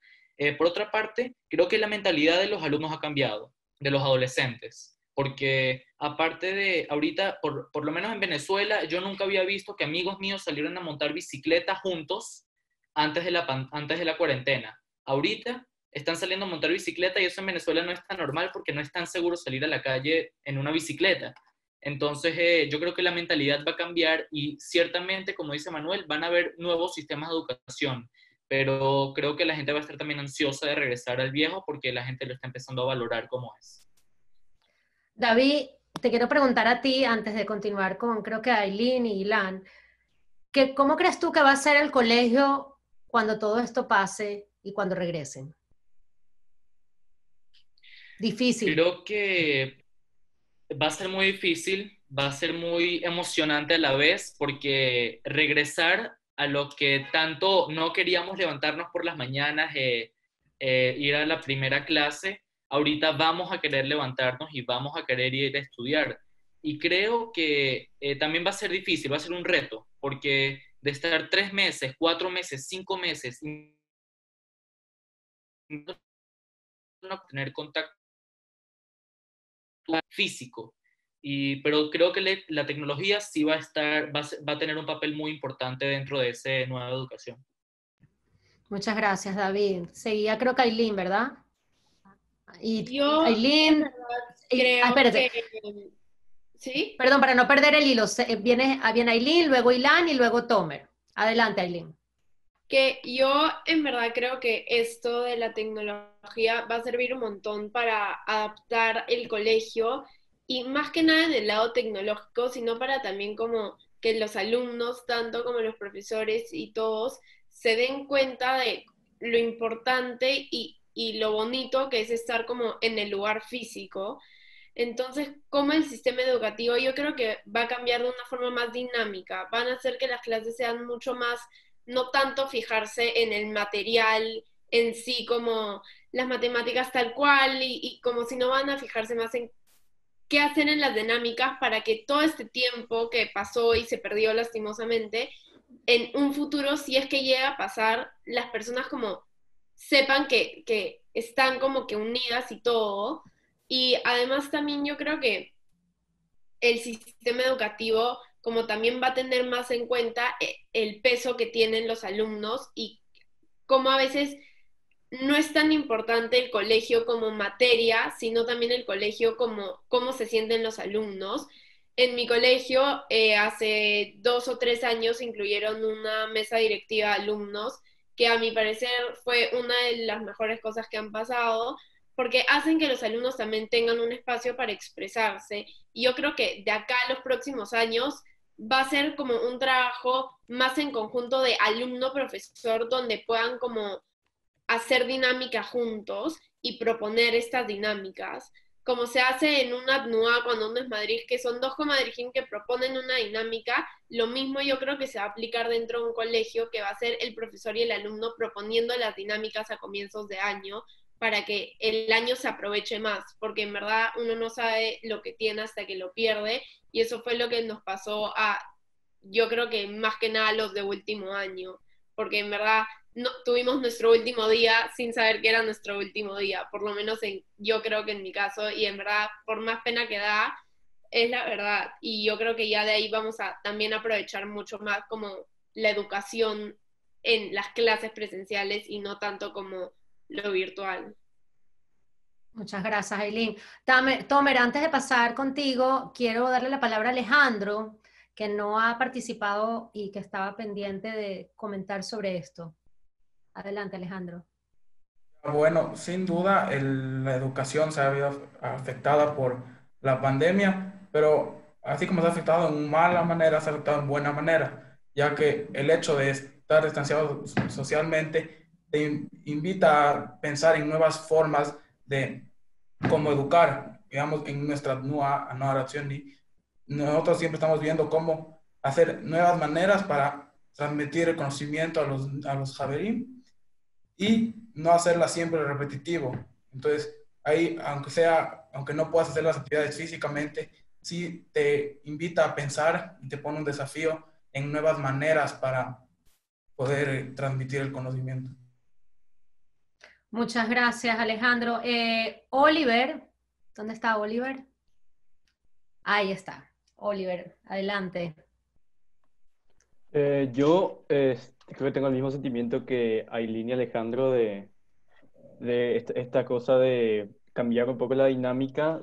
Por otra parte, creo que la mentalidad de los alumnos ha cambiado, de los adolescentes, porque aparte de ahorita, por lo menos en Venezuela, yo nunca había visto que amigos míos salieron a montar bicicleta juntos antes de la cuarentena. Ahorita están saliendo a montar bicicleta y eso en Venezuela no es tan normal porque no es tan seguro salir a la calle en una bicicleta. Entonces, yo creo que la mentalidad va a cambiar y ciertamente, como dice Manuel, van a haber nuevos sistemas de educación. pero creo que la gente va a estar también ansiosa de regresar al viejo porque la gente lo está empezando a valorar como es. David, te quiero preguntar a ti, antes de continuar con, creo que Aileen y Ilan, ¿cómo crees tú que va a ser el colegio cuando todo esto pase y cuando regresen? Difícil. Creo que va a ser muy difícil, va a ser muy emocionante a la vez, porque regresar a lo que tanto no queríamos levantarnos por las mañanas, ir a la primera clase, ahorita vamos a querer levantarnos y vamos a querer ir a estudiar. Y creo que también va a ser difícil, va a ser un reto, porque de estar 3 meses, 4 meses, 5 meses, no tener contacto físico. Pero creo que la tecnología sí va a tener un papel muy importante dentro de esa nueva educación. Muchas gracias, David. Seguía creo que Aileen, ¿verdad? Y Yo, Aileen, creo espérate. que... ¿Sí? Perdón, para no perder el hilo, viene Aileen, luego Ilan y luego Tomer. Adelante, Aileen. Que yo en verdad creo que esto de la tecnología va a servir un montón para adaptar el colegio y más que nada en el lado tecnológico, sino para también como que los alumnos, tanto como los profesores y todos, se den cuenta de lo importante y lo bonito que es estar como en el lugar físico. Entonces, como el sistema educativo, yo creo que va a cambiar de una forma más dinámica, van a hacer que las clases sean mucho más, no tanto fijarse en el material en sí, como las matemáticas tal cual, y como si no van a fijarse más en qué hacer en las dinámicas para que todo este tiempo que pasó y se perdió lastimosamente, en un futuro, si es que llega a pasar, las personas como sepan que están como que unidas y todo. Y además también yo creo que el sistema educativo como también va a tener más en cuenta el peso que tienen los alumnos y cómo a veces no es tan importante el colegio como materia, sino también el colegio como cómo se sienten los alumnos. En mi colegio, hace 2 o 3 años, incluyeron una mesa directiva de alumnos, que a mi parecer fue una de las mejores cosas que han pasado, porque hacen que los alumnos también tengan un espacio para expresarse. Y yo creo que de acá a los próximos años va a ser como un trabajo más en conjunto de alumno-profesor, donde puedan como hacer dinámica juntos y proponer estas dinámicas, como se hace en una ADNUA cuando uno es Madrid, que son dos comadrijín que proponen una dinámica. Lo mismo yo creo que se va a aplicar dentro de un colegio, que va a ser el profesor y el alumno proponiendo las dinámicas a comienzos de año, para que el año se aproveche más, porque en verdad uno no sabe lo que tiene hasta que lo pierde, y eso fue lo que nos pasó yo creo que más que nada los de último año, porque en verdad no, tuvimos nuestro último día sin saber que era nuestro último día, por lo menos yo creo que en mi caso, y en verdad, por más pena que da, es la verdad, y yo creo que ya de ahí vamos a también aprovechar mucho más como la educación en las clases presenciales y no tanto como lo virtual. Muchas gracias, Aileen. Tomer, antes de pasar contigo, quiero darle la palabra a Alejandro, que no ha participado y que estaba pendiente de comentar sobre esto. Adelante, Alejandro. Bueno, sin duda la educación se ha visto afectada por la pandemia, pero así como se ha afectado en mala manera, se ha afectado en buena manera, ya que el hecho de estar distanciados socialmente te invita a pensar en nuevas formas de cómo educar, digamos, en nuestra nueva acción. Y nosotros siempre estamos viendo cómo hacer nuevas maneras para transmitir el conocimiento a los javerín y no hacerla siempre repetitivo. Entonces, ahí, aunque no puedas hacer las actividades físicamente, sí te invita a pensar y te pone un desafío en nuevas maneras para poder transmitir el conocimiento. Muchas gracias, Alejandro. Oliver, ¿dónde está Oliver? Ahí está. Oliver, adelante. Yo creo que tengo el mismo sentimiento que Aileen y Alejandro de esta cosa de cambiar un poco la dinámica,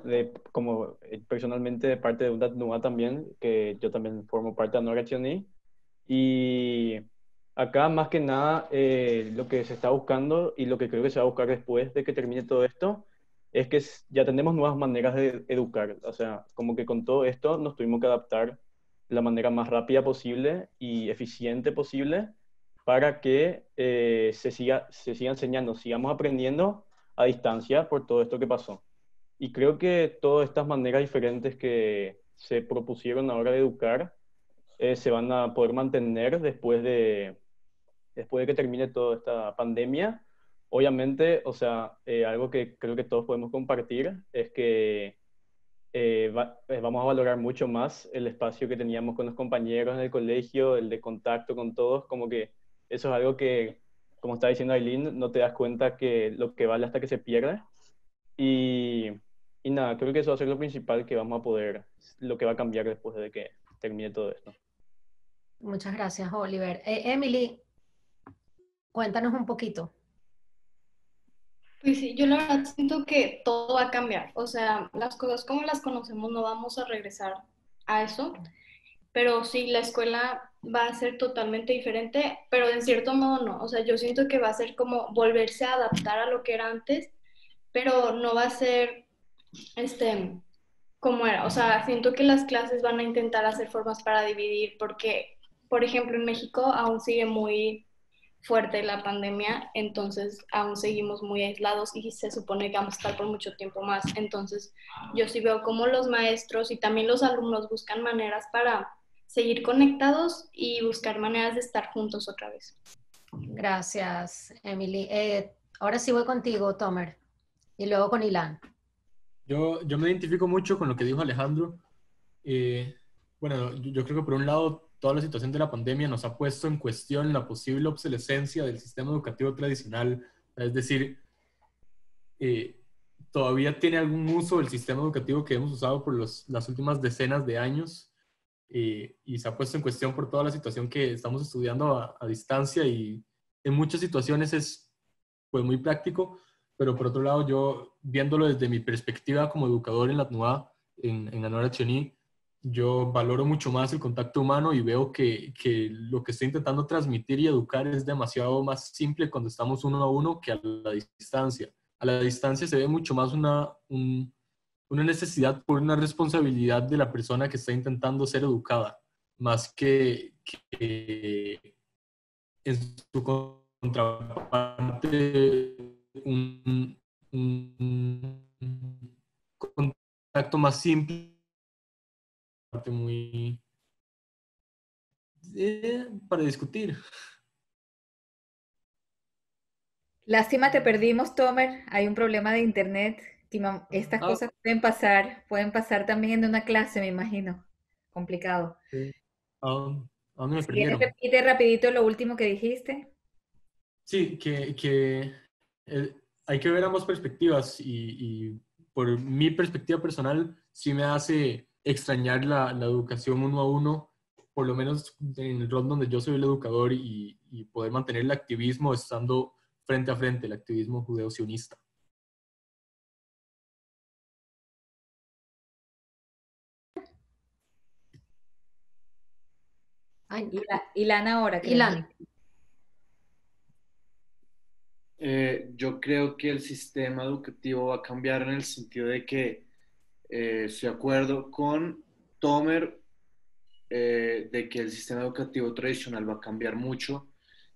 como personalmente de parte de UNAT NUA también, que yo también formo parte de Anora Chioni, y Acá, más que nada, lo que se está buscando y lo que creo que se va a buscar después de que termine todo esto es que ya tenemos nuevas maneras de educar. O sea, como que con todo esto nos tuvimos que adaptar de la manera más rápida posible y eficiente posible para que se siga enseñando, sigamos aprendiendo a distancia por todo esto que pasó. Y creo que todas estas maneras diferentes que se propusieron ahora de educar se van a poder mantener después de que termine toda esta pandemia. Obviamente, o sea, algo que creo que todos podemos compartir es que vamos a valorar mucho más el espacio que teníamos con los compañeros en el colegio, el de contacto con todos, como que eso es algo que, como está diciendo Aileen, no te das cuenta que lo que vale hasta que se pierde. Y, y nada, creo que eso va a ser lo principal que vamos a poder, lo que va a cambiar después de que termine todo esto. Muchas gracias, Oliver. Emily, cuéntanos un poquito. Pues sí, yo la verdad siento que todo va a cambiar. O sea, las cosas como las conocemos no vamos a regresar a eso, pero sí, la escuela va a ser totalmente diferente, pero en cierto modo no. O sea, yo siento que va a ser como volverse a adaptar a lo que era antes, pero no va a ser como era. O sea, siento que las clases van a intentar hacer formas para dividir, porque, por ejemplo, en México aún sigue muy fuerte la pandemia, entonces aún seguimos muy aislados y se supone que vamos a estar por mucho tiempo más. Entonces, yo sí veo cómo los maestros y también los alumnos buscan maneras para seguir conectados y buscar maneras de estar juntos otra vez. Gracias, Emily. Ahora sí voy contigo, Tomer, y luego con Ilan. Yo me identifico mucho con lo que dijo Alejandro. Bueno, yo creo que por un lado, toda la situación de la pandemia nos ha puesto en cuestión la posible obsolescencia del sistema educativo tradicional. Es decir, todavía tiene algún uso el sistema educativo que hemos usado por las últimas decenas de años, y se ha puesto en cuestión por toda la situación que estamos estudiando a distancia, y en muchas situaciones es pues muy práctico, pero por otro lado yo viéndolo desde mi perspectiva como educador en la TNUA, en Anora Chení, yo valoro mucho más el contacto humano y veo que lo que estoy intentando transmitir y educar es demasiado más simple cuando estamos uno a uno que a la distancia. A la distancia se ve mucho más una necesidad por una responsabilidad de la persona que está intentando ser educada, más que en su contraparte un contacto más simple, muy para discutir. Lástima, te perdimos, Tomer. Hay un problema de internet. Estas cosas pueden pasar también en una clase, me imagino. Complicado. Sí. ¿A dónde me Si quieres, perdieron? repite rapidito lo último que dijiste. Sí, que hay que ver ambas perspectivas, y por mi perspectiva personal sí me hace extrañar la educación uno a uno, por lo menos en el rol donde yo soy el educador, y poder mantener el activismo estando frente a frente, el activismo judeo-sionista. Ilan ahora, creo. Ilan. Yo creo que el sistema educativo va a cambiar en el sentido de que estoy de acuerdo con Tomer, de que el sistema educativo tradicional va a cambiar mucho.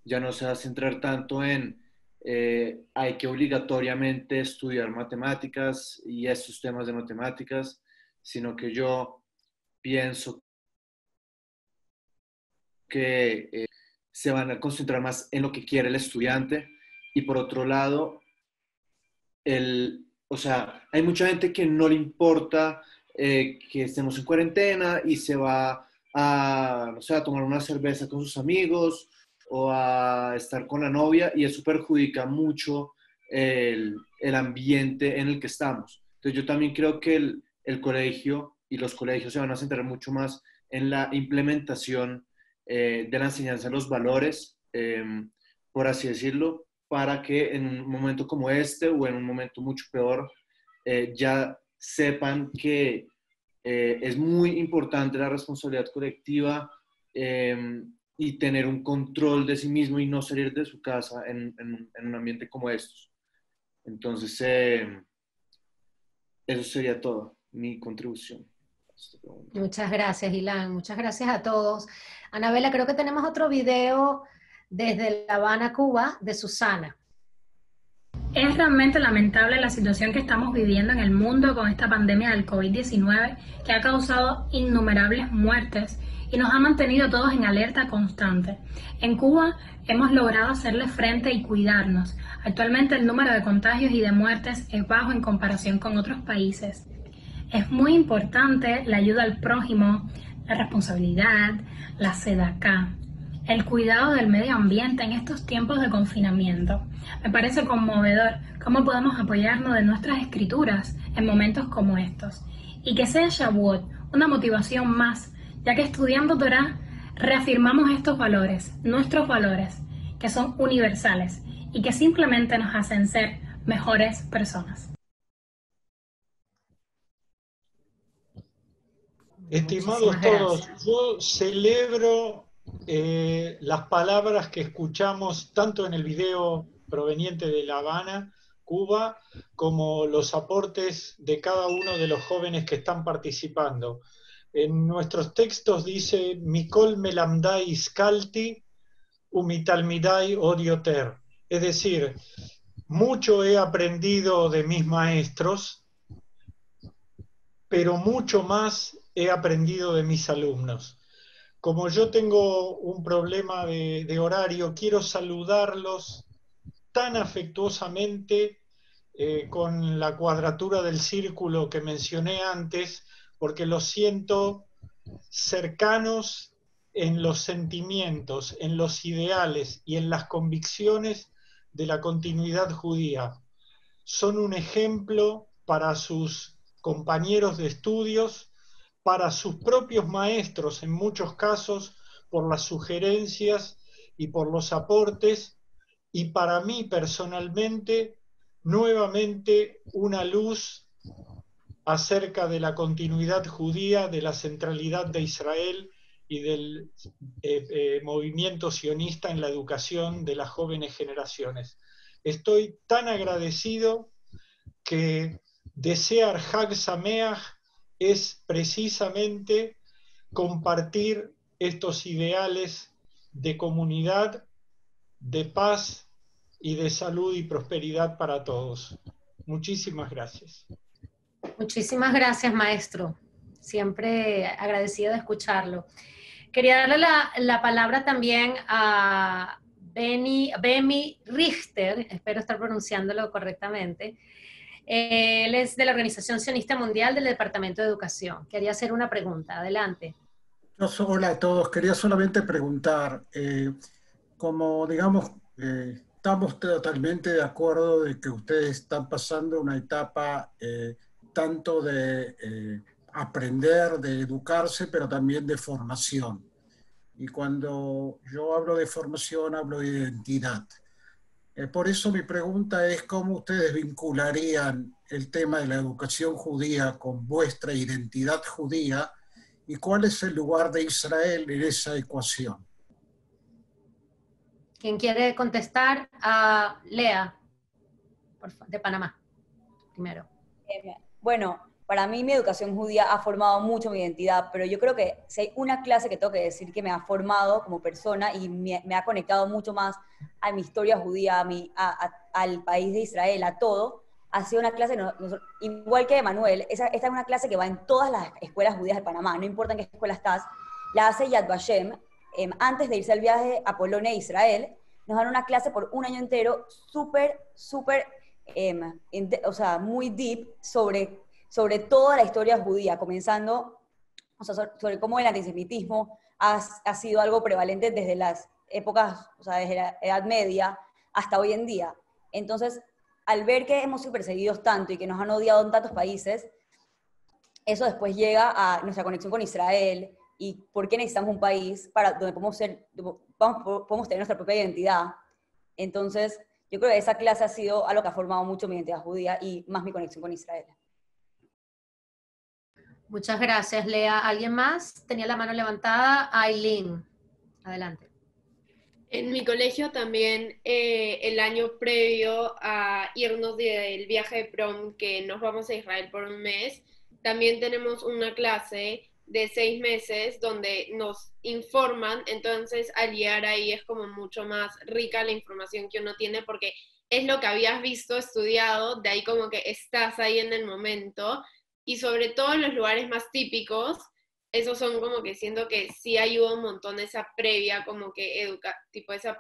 Ya no se va a centrar tanto en hay que obligatoriamente estudiar matemáticas y estos temas de matemáticas, sino que yo pienso que se van a concentrar más en lo que quiere el estudiante. Y por otro lado, o sea, hay mucha gente que no le importa que estemos en cuarentena y se va a, no sé, a tomar una cerveza con sus amigos o a estar con la novia, y eso perjudica mucho el ambiente en el que estamos. Entonces yo también creo que el colegio y los colegios se van a centrar mucho más en la implementación de la enseñanza de los valores, por así decirlo, para que en un momento como este o en un momento mucho peor, ya sepan que es muy importante la responsabilidad colectiva, y tener un control de sí mismo y no salir de su casa en un ambiente como estos. Entonces, eso sería todo, mi contribución. Muchas gracias, Ilan. Muchas gracias a todos. Anabela, creo que tenemos otro video desde La Habana, Cuba, de Susana. Es realmente lamentable la situación que estamos viviendo en el mundo con esta pandemia del COVID-19 que ha causado innumerables muertes y nos ha mantenido a todos en alerta constante. En Cuba hemos logrado hacerle frente y cuidarnos. Actualmente el número de contagios y de muertes es bajo en comparación con otros países. Es muy importante la ayuda al prójimo, la responsabilidad, la tzedakah, el cuidado del medio ambiente en estos tiempos de confinamiento. Me parece conmovedor cómo podemos apoyarnos de nuestras escrituras en momentos como estos. Y que sea Shavuot una motivación más, ya que estudiando Torah reafirmamos estos valores, nuestros valores, que son universales y que simplemente nos hacen ser mejores personas. Estimados todos, yo celebro las palabras que escuchamos tanto en el video proveniente de La Habana, Cuba, como los aportes de cada uno de los jóvenes que están participando. En nuestros textos dice, Mikol melamdai iskalti, umitalmidai odioter. Es decir, mucho he aprendido de mis maestros, pero mucho más he aprendido de mis alumnos. Como yo tengo un problema de horario, quiero saludarlos tan afectuosamente con la cuadratura del círculo que mencioné antes, porque los siento cercanos en los sentimientos, en los ideales y en las convicciones de la continuidad judía. Son un ejemplo para sus compañeros de estudios, para sus propios maestros en muchos casos, por las sugerencias y por los aportes, y para mí personalmente, nuevamente una luz acerca de la continuidad judía, de la centralidad de Israel y del movimiento sionista en la educación de las jóvenes generaciones. Estoy tan agradecido que desear Hag Sameach es precisamente compartir estos ideales de comunidad, de paz y de salud y prosperidad para todos. Muchísimas gracias. Muchísimas gracias, maestro. Siempre agradecido de escucharlo. Quería darle la palabra también a Bemi Richter, espero estar pronunciándolo correctamente. Él es de la Organización Sionista Mundial del Departamento de Educación. Quería hacer una pregunta. Adelante. Hola a todos. Quería solamente preguntar, como digamos, estamos totalmente de acuerdo de que ustedes están pasando una etapa tanto de aprender, de educarse, pero también de formación. Y cuando yo hablo de formación, hablo de identidad. Por eso mi pregunta es cómo ustedes vincularían el tema de la educación judía con vuestra identidad judía y cuál es el lugar de Israel en esa ecuación. ¿Quién quiere contestar? Lea, de Panamá, primero. Bueno, para mí mi educación judía ha formado mucho mi identidad, pero yo creo que si hay una clase que tengo que decir que me ha formado como persona y me ha conectado mucho más a mi historia judía, al país de Israel, a todo, ha sido una clase, igual que Manuel, esta es una clase que va en todas las escuelas judías de Panamá, no importa en qué escuela estás, la hace Yad Vashem, antes de irse al viaje a Polonia e Israel, nos dan una clase por un año entero súper, o sea, muy deep sobre toda la historia judía, comenzando, o sea, sobre cómo el antisemitismo ha sido algo prevalente desde las épocas, o sea, desde la Edad Media hasta hoy en día. Entonces, al ver que hemos sido perseguidos tanto y que nos han odiado en tantos países, eso después llega a nuestra conexión con Israel y por qué necesitamos un país donde podemos tener nuestra propia identidad. Entonces, yo creo que esa clase ha sido algo que ha formado mucho mi identidad judía y más mi conexión con Israel. Muchas gracias, Lea. ¿Alguien más? Tenía la mano levantada. Aileen, adelante. En mi colegio también el año previo a irnos del viaje de prom, que nos vamos a Israel por un mes, también tenemos una clase de 6 meses donde nos informan, entonces al llegar ahí es como mucho más rica la información que uno tiene porque es lo que habías visto, estudiado, de ahí como que estás ahí en el momento y sobre todo en los lugares más típicos esos son como que siento que sí ayuda un montón esa previa, como que tipo ese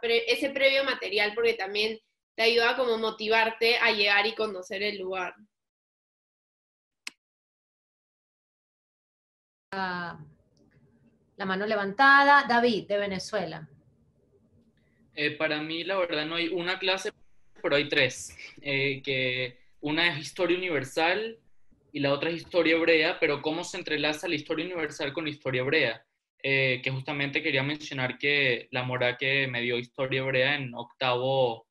previo material, porque también te ayuda como motivarte a llegar y conocer el lugar. La mano levantada. David, de Venezuela. Para mí, la verdad, no hay una clase, pero hay tres. Que una es historia universal y la otra es historia hebrea, pero cómo se entrelaza la historia universal con la historia hebrea. Que justamente quería mencionar que la mora que me dio historia hebrea en octavo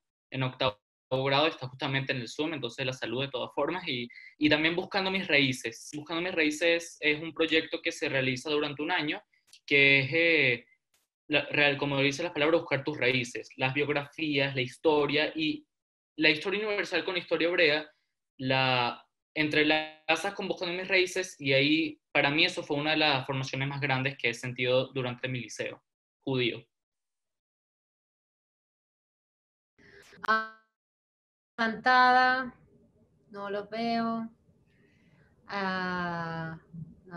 grado está justamente en el Zoom, entonces la saludo de todas formas y también Buscando mis raíces. Buscando mis raíces es un proyecto que se realiza durante un año, que es como dice la palabra, buscar tus raíces, las biografías, la historia y la historia universal con la historia hebrea, la entrelazas con Buscando mis raíces y ahí, para mí, eso fue una de las formaciones más grandes que he sentido durante mi liceo judío. Levantada, no lo veo. A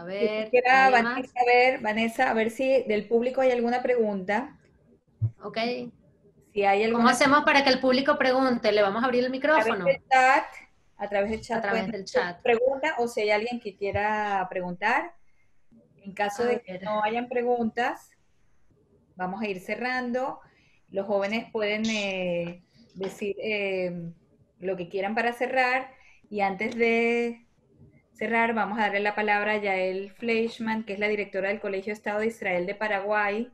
ver, ¿nadie más? Vanessa, a ver si del público hay alguna pregunta. Ok. Si hay alguna ¿Cómo hacemos para que el público pregunte? ¿Le vamos a abrir el micrófono? A través del chat. A través del chat. Pregunta o si hay alguien que quiera preguntar. En caso de que no hayan preguntas, vamos a ir cerrando. Los jóvenes pueden decir lo que quieran para cerrar. Y antes de cerrar, vamos a darle la palabra a Yael Fleischman, que es la directora del Colegio Estado de Israel de Paraguay,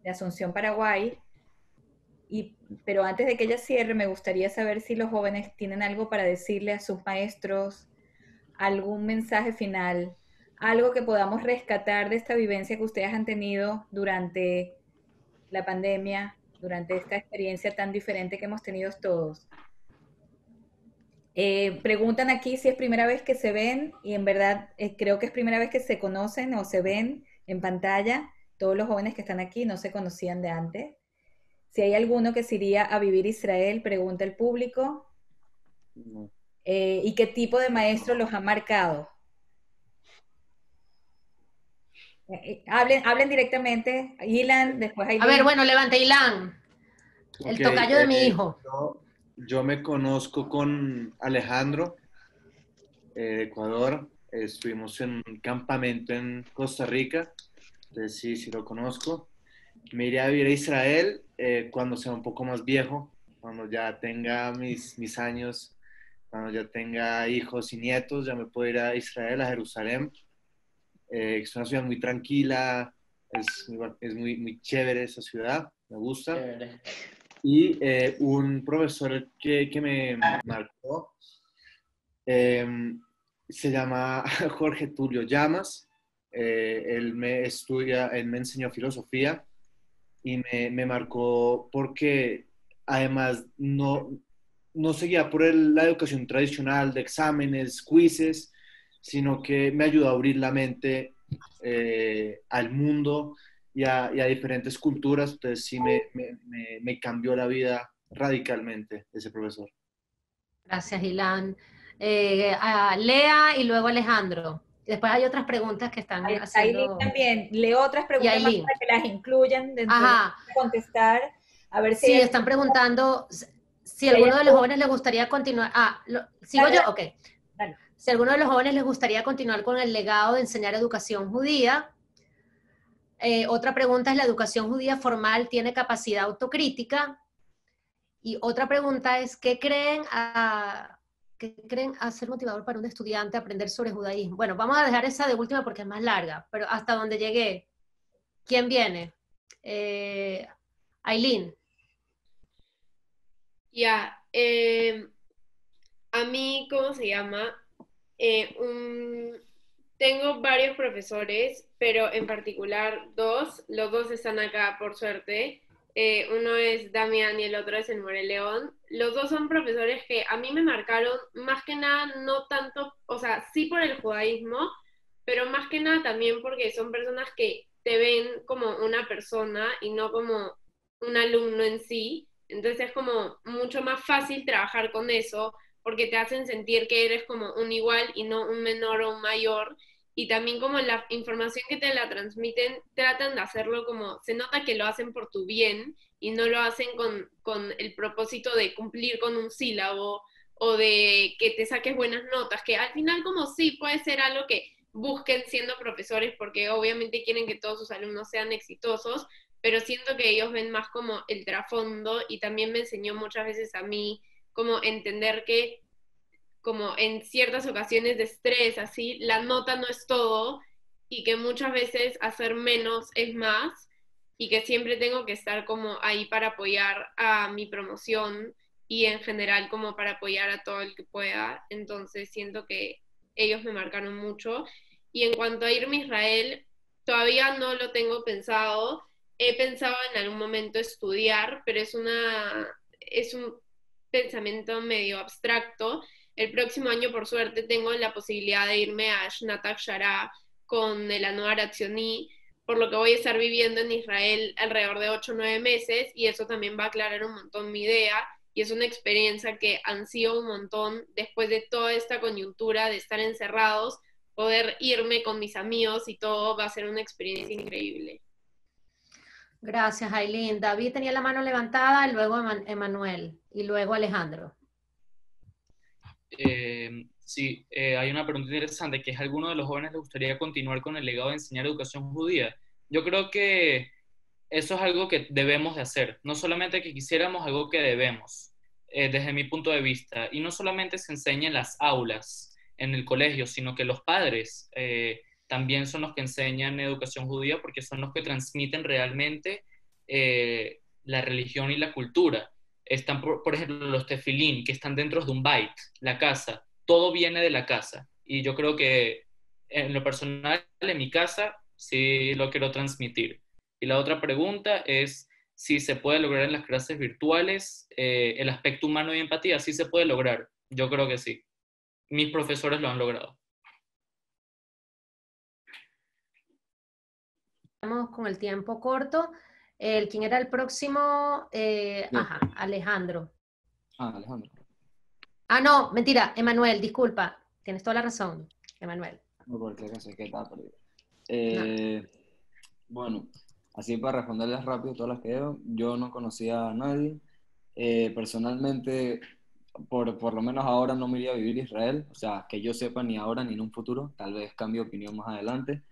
de Asunción, Paraguay. Pero antes de que ella cierre, me gustaría saber si los jóvenes tienen algo para decirle a sus maestros, algún mensaje final, algo que podamos rescatar de esta vivencia que ustedes han tenido durante la pandemia, durante esta experiencia tan diferente que hemos tenido todos. Preguntan aquí si es primera vez que se ven y en verdad creo que es primera vez que se conocen o se ven en pantalla. Todos los jóvenes que están aquí no se conocían de antes. Si hay alguno que se iría a vivir a Israel, pregunta el público. No. ¿Y qué tipo de maestro los ha marcado? Hablen directamente. Ilan, después Aileen. A ver, bueno, levante Ilan. El tocayo de mi hijo. Yo me conozco con Alejandro, de Ecuador. Estuvimos en un campamento en Costa Rica. Entonces sí lo conozco. Me iré a vivir a Israel cuando sea un poco más viejo, cuando ya tenga mis años, cuando ya tenga hijos y nietos, ya me puedo ir a Israel, a Jerusalén. Es una ciudad muy tranquila, es muy chévere esa ciudad, me gusta. Chévere. Y un profesor que me marcó se llama Jorge Tulio Llamas. Él me enseñó filosofía y me marcó porque además no seguía por la educación tradicional de exámenes, quizzes, sino que me ayudó a abrir la mente al mundo y a diferentes culturas. Entonces sí me cambió la vida radicalmente ese profesor. Gracias, Ilan. A Lea y luego Alejandro. Después hay otras preguntas que están haciendo. Aileen también. Leo otras preguntas más para que las incluyan dentro de contestar. A ver si están preguntando si alguno de los jóvenes les gustaría continuar. ¿Sigo yo? Ok. Dale. Si alguno de los jóvenes les gustaría continuar con el legado de enseñar educación judía. Otra pregunta es, ¿la educación judía formal tiene capacidad autocrítica? Y otra pregunta es, ¿qué creen a ser motivador para un estudiante a aprender sobre judaísmo? Bueno, vamos a dejar esa de última porque es más larga, pero hasta donde llegué. ¿Quién viene? Aileen. A mí, ¿cómo se llama? Tengo varios profesores, pero en particular dos. Los dos están acá, por suerte. uno es Damián y el otro es el Moreleón. Los dos son profesores que a mí me marcaron, más que nada, no tanto, o sea, sí por el judaísmo, pero más que nada también porque son personas que te ven como una persona y no como un alumno en sí. Entonces es como mucho más fácil trabajar con eso porque te hacen sentir que eres como un igual y no un menor o un mayor. Y también como la información que te la transmiten, tratan de hacerlo como, se nota que lo hacen por tu bien y no lo hacen con el propósito de cumplir con un sílabo o de que te saques buenas notas, que al final como sí puede ser algo que busquen siendo profesores porque obviamente quieren que todos sus alumnos sean exitosos, pero siento que ellos ven más como el trasfondo y también me enseñó muchas veces a mí como entender que como en ciertas ocasiones de estrés, así, la nota no es todo y que muchas veces hacer menos es más y que siempre tengo que estar como ahí para apoyar a mi promoción y en general como para apoyar a todo el que pueda. Entonces siento que ellos me marcaron mucho. Y en cuanto a irme a Israel, todavía no lo tengo pensado. He pensado en algún momento estudiar, pero es un pensamiento medio abstracto. El próximo año, por suerte, tengo la posibilidad de irme a Shnat Akshara con el Anuar Atzioni, por lo que voy a estar viviendo en Israel alrededor de 8 o 9 meses y eso también va a aclarar un montón mi idea y es una experiencia que ansío un montón después de toda esta coyuntura de estar encerrados, poder irme con mis amigos y todo va a ser una experiencia increíble. Gracias, Aileen. David tenía la mano levantada, y luego Emanuel, y luego Alejandro. Sí, hay una pregunta interesante, que es: ¿a alguno de los jóvenes les gustaría continuar con el legado de enseñar educación judía? Yo creo que eso es algo que debemos de hacer, no solamente que quisiéramos, algo que debemos, desde mi punto de vista, y no solamente se enseña en las aulas, en el colegio, sino que los padres también son los que enseñan educación judía porque son los que transmiten realmente la religión y la cultura. Están, por ejemplo, los tefilín, que están dentro de un bait, la casa. Todo viene de la casa. Y yo creo que en lo personal, en mi casa, sí lo quiero transmitir. Y la otra pregunta es si se puede lograr en las clases virtuales el aspecto humano y empatía. Sí se puede lograr. Yo creo que sí. Mis profesores lo han logrado. Estamos con el tiempo corto. ¿Quién era el próximo? Ajá, Alejandro. Alejandro. Ah, no, mentira, Emanuel, disculpa. Tienes toda la razón, Emanuel. No, porque no sé qué estaba perdido. Bueno, así para responderles rápido todas las que veo, yo no conocía a nadie. Personalmente, por lo menos ahora no me iría a vivir a Israel, o sea, que yo sepa ni ahora ni en un futuro, tal vez cambie de opinión más adelante.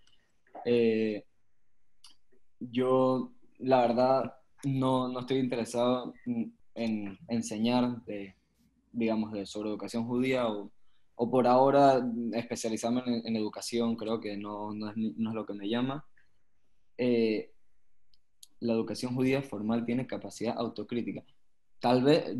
Yo, la verdad, no estoy interesado en enseñar digamos, sobre educación judía o por ahora especializarme en educación, creo que no es lo que me llama. La educación judía formal tiene capacidad autocrítica. Tal vez,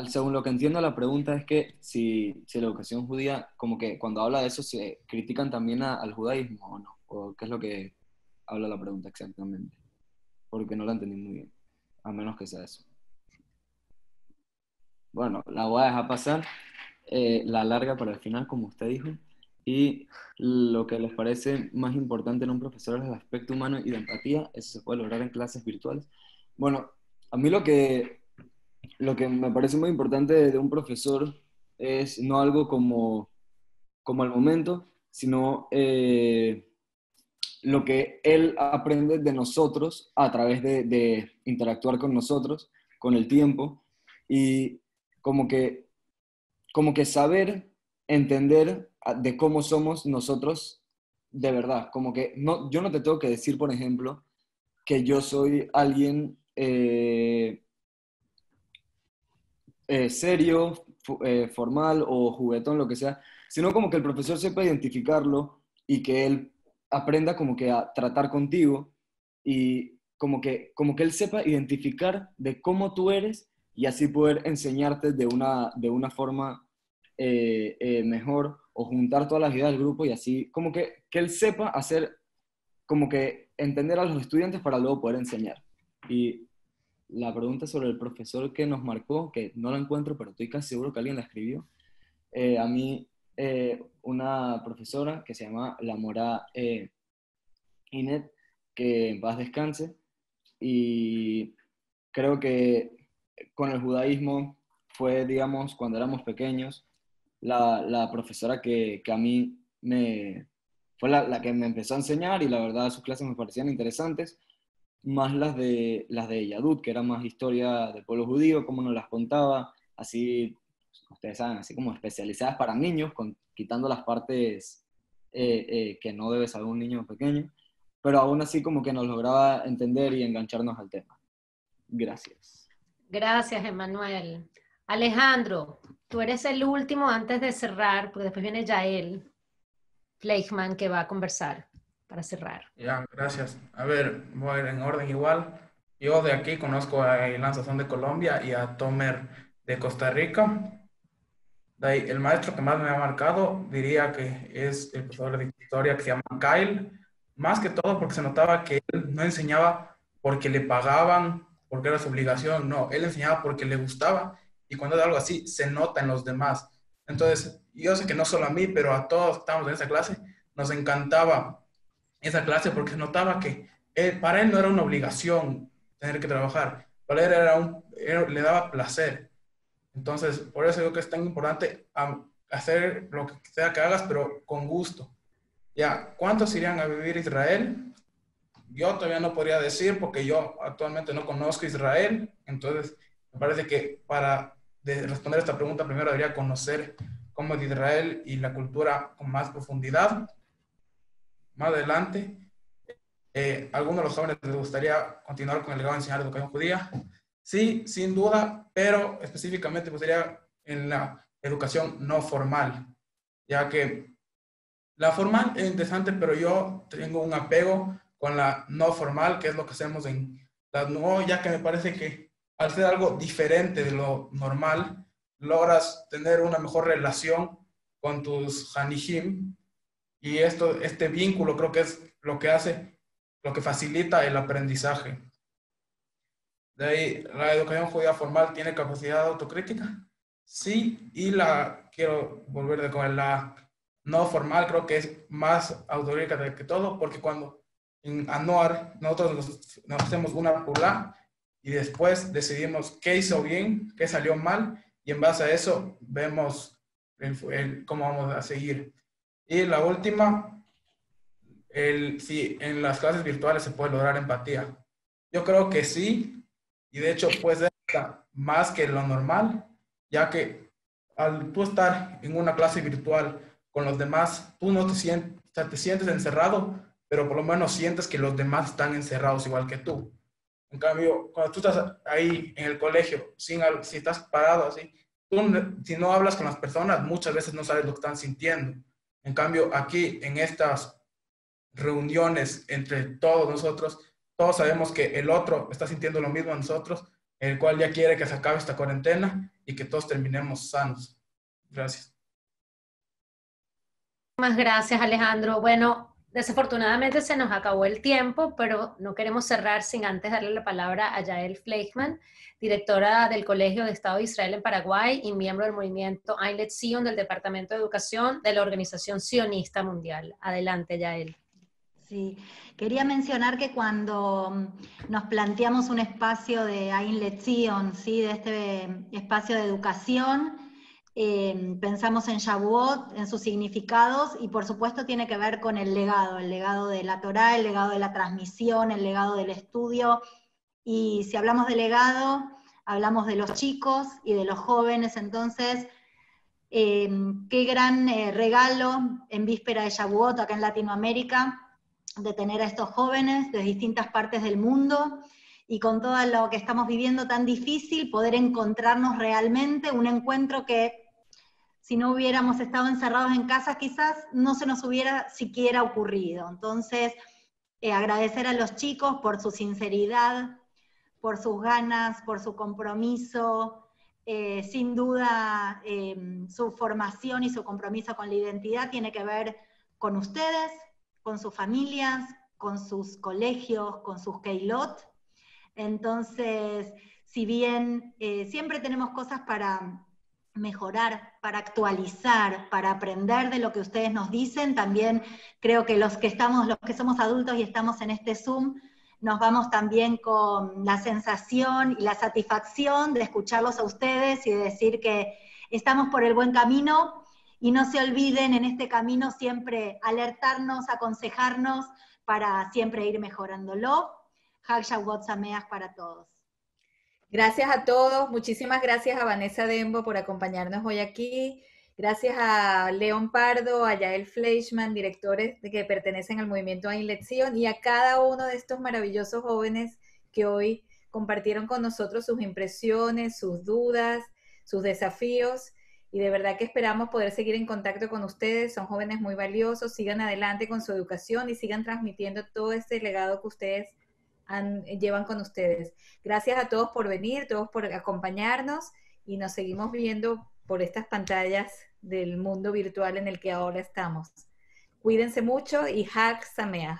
según lo que entiendo, la pregunta es que si la educación judía, como que cuando habla de eso, se critican también al judaísmo o no, o qué es lo que habla la pregunta exactamente, porque no la entendí muy bien, a menos que sea eso. Bueno, la voy a dejar pasar, la larga para el final, como usted dijo, y lo que les parece más importante en un profesor es el aspecto humano y de empatía. Eso se puede lograr en clases virtuales. Bueno, a mí lo que me parece muy importante de un profesor es no algo como al momento, sino lo que él aprende de nosotros a través de interactuar con nosotros, con el tiempo, y como que saber entender de cómo somos nosotros de verdad. Como que yo no te tengo que decir, por ejemplo, que yo soy alguien serio, formal o juguetón, lo que sea, sino como que el profesor sepa identificarlo y que él aprenda como que a tratar contigo y como que él sepa identificar de cómo tú eres y así poder enseñarte de una forma mejor o juntar todas las ideas del grupo y así como que él sepa hacer, como que entender a los estudiantes para luego poder enseñar. Y la pregunta sobre el profesor que nos marcó, que no la encuentro, pero estoy casi seguro que alguien la escribió. A mí, una profesora que se llama La Mora Inet, que en paz descanse, y creo que con el judaísmo fue, digamos, cuando éramos pequeños, la profesora que a mí fue la que me empezó a enseñar, y la verdad sus clases me parecían interesantes, más las de Yadut, que era más historia del pueblo judío, cómo nos las contaba, así, ustedes saben, así como especializadas para niños, quitando las partes que no debe saber un niño pequeño, pero aún así como que nos lograba entender y engancharnos al tema. Gracias. Gracias, Emanuel. Alejandro, tú eres el último antes de cerrar, porque después viene Yael Fleischmann, que va a conversar para cerrar. Ya, gracias. A ver, voy a ir en orden igual. Yo de aquí conozco a Ilan Sazón de Colombia y a Tomer de Costa Rica. De ahí, el maestro que más me ha marcado diría que es el profesor de historia que se llama Kyle, más que todo porque se notaba que él no enseñaba porque le pagaban, porque era su obligación, no, él enseñaba porque le gustaba, y cuando es algo así se nota en los demás. Entonces, yo sé que no solo a mí, pero a todos que estábamos en esa clase, nos encantaba esa clase porque se notaba que para él no era una obligación tener que trabajar, para él le daba placer. Entonces, por eso digo que es tan importante hacer lo que sea que hagas, pero con gusto. Ya, ¿cuántos irían a vivir a Israel? Yo todavía no podría decir porque yo actualmente no conozco Israel. Entonces, me parece que para responder esta pregunta primero debería conocer cómo es Israel y la cultura con más profundidad. Más adelante, ¿alguno de los jóvenes les gustaría continuar con el legado de enseñar educación judía? Sí, sin duda, pero específicamente pues sería en la educación no formal, ya que la formal es interesante, pero yo tengo un apego con la no formal, que es lo que hacemos en la no, ya que me parece que al ser algo diferente de lo normal, logras tener una mejor relación con tus hanijim, y este vínculo creo que es lo que facilita el aprendizaje. De ahí, ¿la educación judía formal tiene capacidad de autocrítica? Sí, y quiero volver con la no formal, creo que es más autocrítica que todo, porque cuando en Anuar nosotros nos hacemos una pulá y después decidimos qué hizo bien, qué salió mal, y en base a eso vemos cómo vamos a seguir. Y la última, si en las clases virtuales se puede lograr empatía. Yo creo que sí, y de hecho puede ser más que lo normal, ya que al tú estar en una clase virtual con los demás, tú no te sientes encerrado, pero por lo menos sientes que los demás están encerrados igual que tú. En cambio, cuando tú estás ahí en el colegio, si estás parado así, si no hablas con las personas, muchas veces no sabes lo que están sintiendo. En cambio, aquí en estas reuniones entre todos nosotros, todos sabemos que el otro está sintiendo lo mismo a nosotros, el cual ya quiere que se acabe esta cuarentena y que todos terminemos sanos. Gracias. Muchas gracias, Alejandro. Bueno, desafortunadamente se nos acabó el tiempo, pero no queremos cerrar sin antes darle la palabra a Yael Fleischmann, directora del Colegio de Estado de Israel en Paraguay y miembro del movimiento Ein Lezion del Departamento de Educación de la Organización Sionista Mundial. Adelante, Yael. Sí, quería mencionar que cuando nos planteamos un espacio de Ein Lezion, ¿sí? De este espacio de educación, pensamos en Shavuot, en sus significados, y por supuesto tiene que ver con el legado de la Torá, el legado de la transmisión, el legado del estudio, y si hablamos de legado, hablamos de los chicos y de los jóvenes. Entonces, qué gran regalo en víspera de Shavuot acá en Latinoamérica, de tener a estos jóvenes de distintas partes del mundo, y con todo lo que estamos viviendo tan difícil, poder encontrarnos realmente, un encuentro que si no hubiéramos estado encerrados en casa quizás no se nos hubiera siquiera ocurrido. Entonces, agradecer a los chicos por su sinceridad, por sus ganas, por su compromiso, sin duda su formación y su compromiso con la identidad tiene que ver con ustedes, con sus familias, con sus colegios, con sus keilot. Entonces, si bien siempre tenemos cosas para mejorar, para actualizar, para aprender de lo que ustedes nos dicen, también creo que los que somos adultos y estamos en este Zoom, nos vamos también con la sensación y la satisfacción de escucharlos a ustedes y de decir que estamos por el buen camino, y no se olviden en este camino siempre alertarnos, aconsejarnos para siempre ir mejorándolo. Hag Shavuot Sameach para todos. Gracias a todos, muchísimas gracias a Vanessa Dembo por acompañarnos hoy aquí, gracias a León Pardo, a Yael Fleischman, directores que pertenecen al movimiento Ain Lección, y a cada uno de estos maravillosos jóvenes que hoy compartieron con nosotros sus impresiones, sus dudas, sus desafíos, y de verdad que esperamos poder seguir en contacto con ustedes. Son jóvenes muy valiosos, sigan adelante con su educación y sigan transmitiendo todo este legado que ustedes llevan con ustedes. Gracias a todos por venir, todos por acompañarnos, y nos seguimos viendo por estas pantallas del mundo virtual en el que ahora estamos. Cuídense mucho y Hag Sameach.